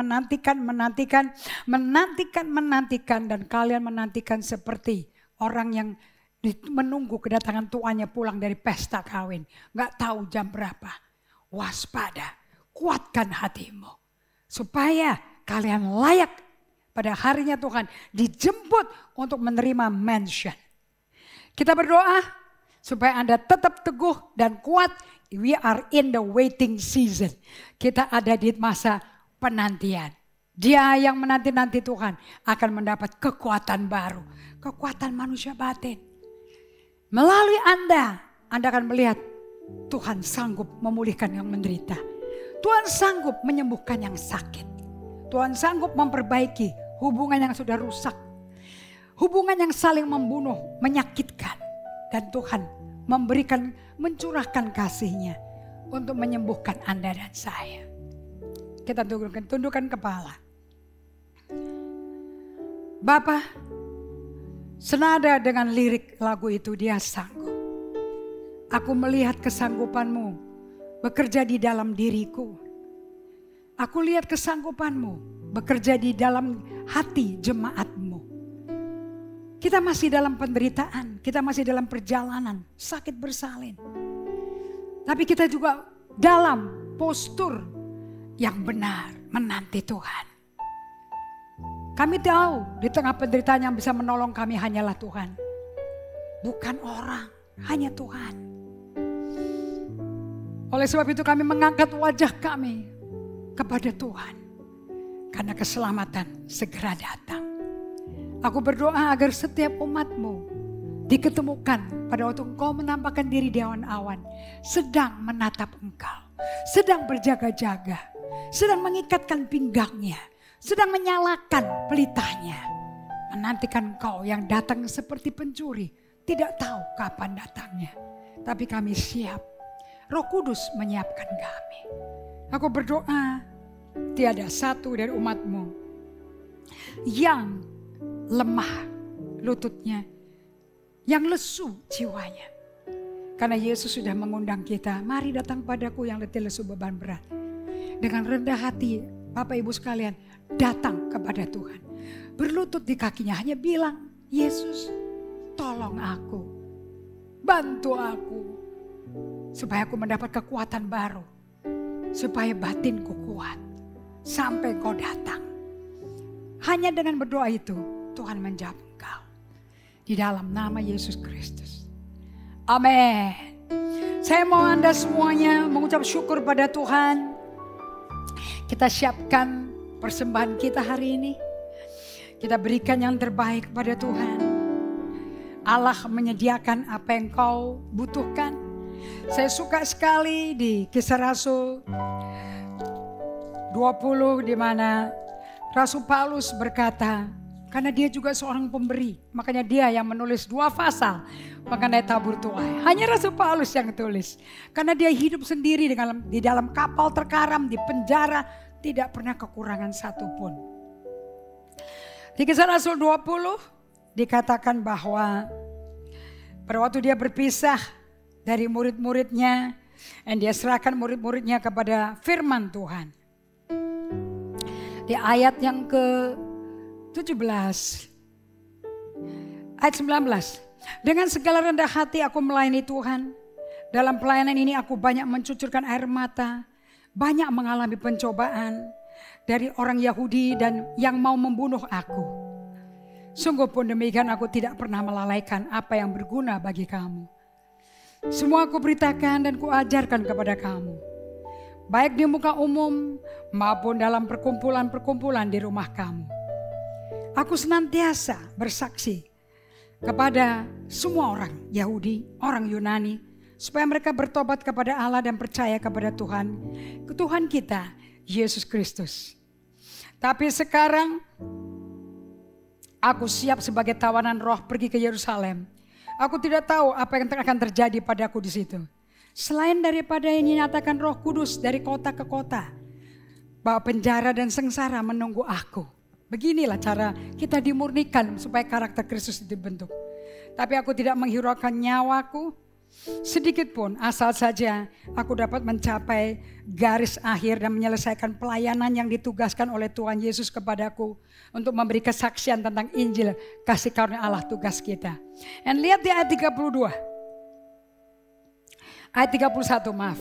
Dan kalian menantikan seperti orang yang menunggu kedatangan tuannya pulang dari pesta kawin. Gak tahu jam berapa. Waspada, kuatkan hatimu. Supaya kalian layak pada harinya Tuhan. Dijemput untuk menerima mansion. Kita berdoa supaya Anda tetap teguh dan kuat. We are in the waiting season. Kita ada di masa penantian. Dia yang menanti-nanti Tuhan akan mendapat kekuatan baru. Kekuatan manusia batin. Melalui Anda akan melihat Tuhan sanggup memulihkan yang menderita. Tuhan sanggup menyembuhkan yang sakit. Tuhan sanggup memperbaiki hubungan yang sudah rusak. Hubungan yang saling membunuh, menyakitkan. Dan Tuhan mencurahkan kasih-Nya untuk menyembuhkan Anda dan saya. Kita tundukkan kepala. Bapa, senada dengan lirik lagu itu, Dia sanggup. Aku melihat kesanggupan-Mu bekerja di dalam diriku. Aku lihat kesanggupan-Mu bekerja di dalam hati jemaat-Mu. Kita masih dalam penderitaan, kita masih dalam perjalanan, sakit bersalin. Tapi kita juga dalam postur yang benar menanti Tuhan. Kami tahu di tengah penderitaan yang bisa menolong kami hanyalah Tuhan. Bukan orang, hanya Tuhan. Oleh sebab itu kami mengangkat wajah kami kepada Tuhan. Karena keselamatan segera datang. Aku berdoa agar setiap umat-Mu diketemukan pada waktu Engkau menampakkan diri di awan-awan, sedang menatap Engkau, sedang berjaga-jaga, sedang mengikatkan pinggangnya, sedang menyalakan pelitanya, menantikan Engkau yang datang seperti pencuri, tidak tahu kapan datangnya. Tapi kami siap, Roh Kudus menyiapkan kami. Aku berdoa, tiada satu dari umat-Mu yang lemah lututnya, yang lesu jiwanya. Karena Yesus sudah mengundang kita, mari datang padaku yang letih lesu beban berat. Dengan rendah hati, Bapak Ibu sekalian, datang kepada Tuhan. Berlutut di kakinya, hanya bilang, Yesus tolong aku, bantu aku, supaya aku mendapat kekuatan baru, supaya batinku kuat, sampai Kau datang. Hanya dengan berdoa itu, Tuhan menjawab engkau. Di dalam nama Yesus Kristus. Amin. Saya mau Anda semuanya mengucap syukur pada Tuhan. Kita siapkan persembahan kita hari ini. Kita berikan yang terbaik pada Tuhan. Allah menyediakan apa yang kau butuhkan. Saya suka sekali di Kisah Rasul 20 di mana Rasul Paulus berkata, karena dia juga seorang pemberi, makanya dia yang menulis 2 pasal mengenai tabur tuai. Hanya Rasul Paulus yang tulis, karena dia hidup sendiri di dalam kapal terkaram, di penjara, tidak pernah kekurangan satupun. Di Kisah Rasul 20 dikatakan bahwa pada waktu dia berpisah dari murid-muridnya, dan dia serahkan murid-muridnya kepada firman Tuhan. Di ayat yang ke-17, ayat 19. Dengan segala rendah hati aku melayani Tuhan. Dalam pelayanan ini aku banyak mencucurkan air mata, banyak mengalami pencobaan dari orang Yahudi dan yang mau membunuh aku. Sungguh pun demikian aku tidak pernah melalaikan apa yang berguna bagi kamu. Semua aku beritakan dan kuajarkan kepada kamu, baik di muka umum maupun dalam perkumpulan-perkumpulan di rumah kamu. Aku senantiasa bersaksi kepada semua orang Yahudi, orang Yunani, supaya mereka bertobat kepada Allah dan percaya kepada Tuhan kita, Yesus Kristus. Tapi sekarang aku siap sebagai tawanan roh pergi ke Yerusalem. Aku tidak tahu apa yang akan terjadi padaku di situ. Selain daripada yang dinyatakan Roh Kudus dari kota ke kota, bahwa penjara dan sengsara menunggu aku. Beginilah cara kita dimurnikan supaya karakter Kristus dibentuk. Tapi aku tidak menghiraukan nyawaku sedikit pun, asal saja aku dapat mencapai garis akhir dan menyelesaikan pelayanan yang ditugaskan oleh Tuhan Yesus kepadaku untuk memberi kesaksian tentang Injil kasih karunia Allah, tugas kita. Dan lihat di ayat 32. Ayat 31, maaf.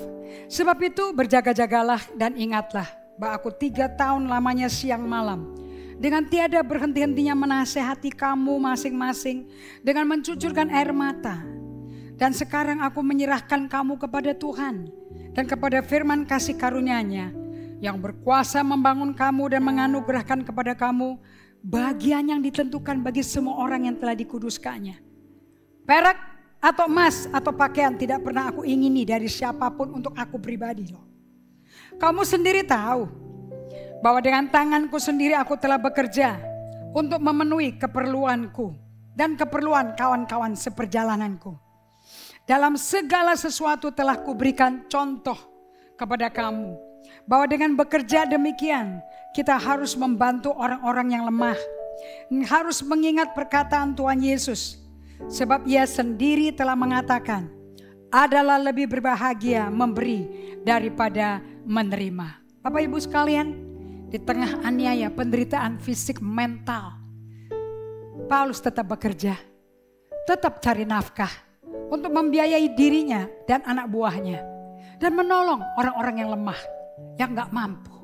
Sebab itu berjaga-jagalah dan ingatlah bahwa aku 3 tahun lamanya siang malam dengan tiada berhenti-hentinya menasehati kamu masing-masing dengan mencucurkan air mata. Dan sekarang aku menyerahkan kamu kepada Tuhan dan kepada firman kasih karunia-Nya yang berkuasa membangun kamu dan menganugerahkan kepada kamu bagian yang ditentukan bagi semua orang yang telah dikuduskannya. Perak atau emas atau pakaian tidak pernah aku ingini dari siapapun untuk aku pribadi loh. Kamu sendiri tahu bahwa dengan tanganku sendiri aku telah bekerja untuk memenuhi keperluanku dan keperluan kawan-kawan seperjalananku. Dalam segala sesuatu telah kuberikan contoh kepada kamu, bahwa dengan bekerja demikian kita harus membantu orang-orang yang lemah. Harus mengingat perkataan Tuhan Yesus, sebab Ia sendiri telah mengatakan, adalah lebih berbahagia memberi daripada menerima. Bapak Ibu sekalian, di tengah aniaya, penderitaan fisik, mental, Paulus tetap bekerja, tetap cari nafkah untuk membiayai dirinya dan anak buahnya, dan menolong orang-orang yang lemah, yang gak mampu.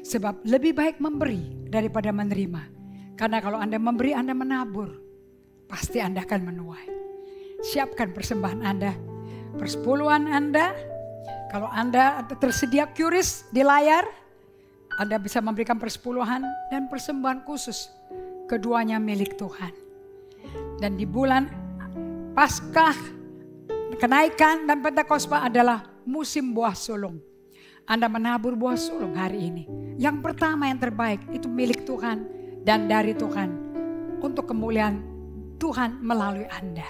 Sebab lebih baik memberi daripada menerima. Karena kalau Anda memberi, Anda menabur, pasti Anda akan menuai. Siapkan persembahan Anda, persepuluhan Anda. Kalau Anda tersedia QRIS di layar, Anda bisa memberikan persepuluhan dan persembahan khusus keduanya milik Tuhan. Dan di bulan Paskah, kenaikan dan Pentakosta adalah musim buah sulung. Anda menabur buah sulung hari ini. Yang pertama yang terbaik itu milik Tuhan dan dari Tuhan. Untuk kemuliaan Tuhan melalui Anda.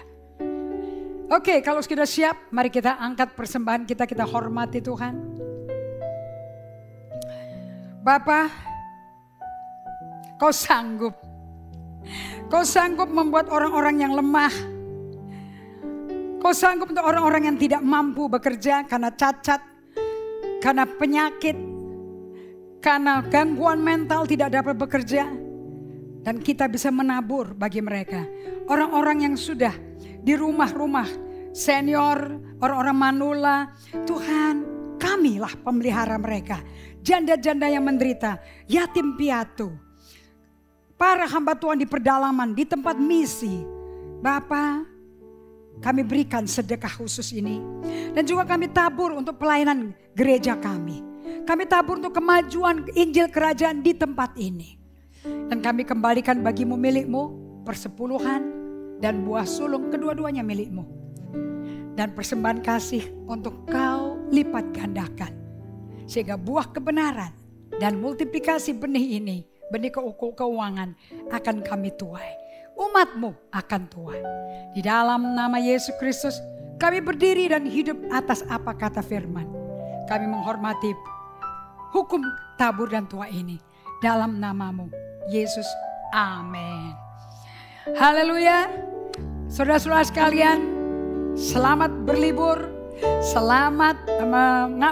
Oke, kalau sudah siap, mari kita angkat persembahan kita, kita hormati Tuhan. Bapa, Kau sanggup. Kau sanggup membuat orang-orang yang lemah. Kau sanggup untuk orang-orang yang tidak mampu bekerja karena cacat, karena penyakit, karena gangguan mental tidak dapat bekerja. Dan kita bisa menabur bagi mereka. Orang-orang yang sudah di rumah-rumah, senior, orang-orang manula. Tuhan, kamilah pemelihara mereka. Janda-janda yang menderita, yatim piatu. Para hamba Tuhan di pedalaman, di tempat misi. Bapa, kami berikan sedekah khusus ini. Dan juga kami tabur untuk pelayanan gereja kami. Kami tabur untuk kemajuan Injil Kerajaan di tempat ini. Dan kami kembalikan bagimu milikmu, persepuluhan dan buah sulung kedua-duanya milikmu. Dan persembahan kasih untuk Kau lipat gandakan. Sehingga buah kebenaran dan multiplikasi benih ini, benih keuangan akan kami tuai. Umat-Mu akan tuai. Di dalam nama Yesus Kristus kami berdiri dan hidup atas apa kata firman. Kami menghormati hukum tabur dan tuai ini. Dalam nama-Mu Yesus, amin. Haleluya. Saudara-saudara sekalian, selamat berlibur. Selamat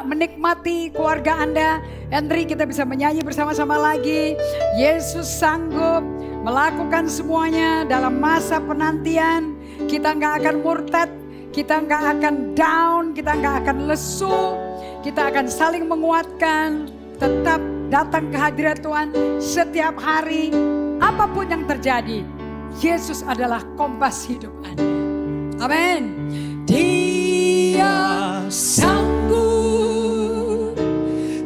menikmati keluarga Anda. Henry, kita bisa menyanyi bersama-sama lagi. Yesus sanggup melakukan semuanya dalam masa penantian. Kita nggak akan murtad, kita nggak akan down, kita nggak akan lesu. Kita akan saling menguatkan, tetap datang ke hadirat Tuhan setiap hari. Apapun yang terjadi, Yesus adalah kompas hidup Anda. Amin. Dia sanggup,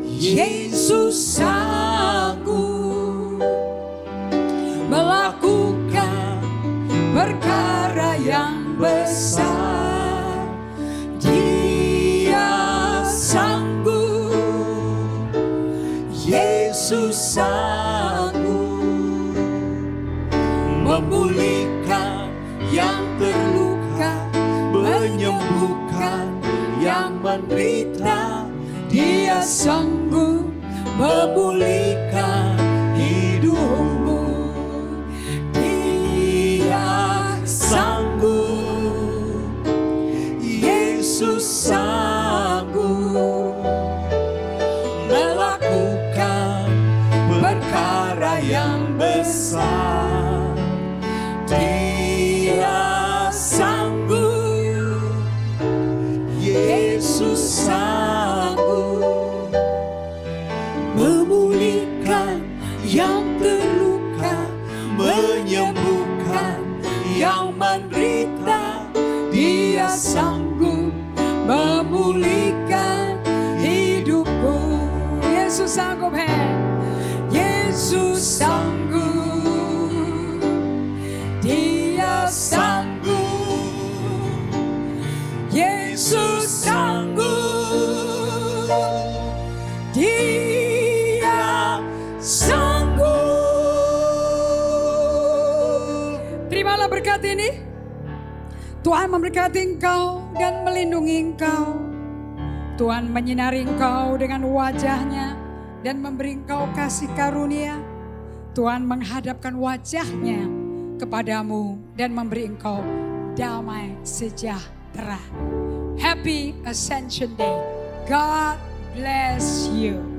Yesus sanggup melakukan perkara yang besar. Dia sanggup, Yesus sanggup memulihkan yang terluka, menyembuhkan yang menderita. Dia sanggup memulihkan hidupmu. Dia sanggup, Yesus sanggup melakukan perkara yang besar. Dia sanggup, Yesus sanggup memulihkan yang terluka, menyembuhkan yang menderita. Dia sanggup memulihkan hidupku. Yesus sanggup, Yesus sanggup. Dia sanggup, Yesus sanggup. Dia sanggup. Terimalah berkat ini. Tuhan memberkati engkau dan melindungi engkau. Tuhan menyinari engkau dengan wajahnya dan memberi engkau kasih karunia. Tuhan menghadapkan wajahnya kepadamu dan memberi engkau damai sejahtera. Happy Ascension Day. God bless you.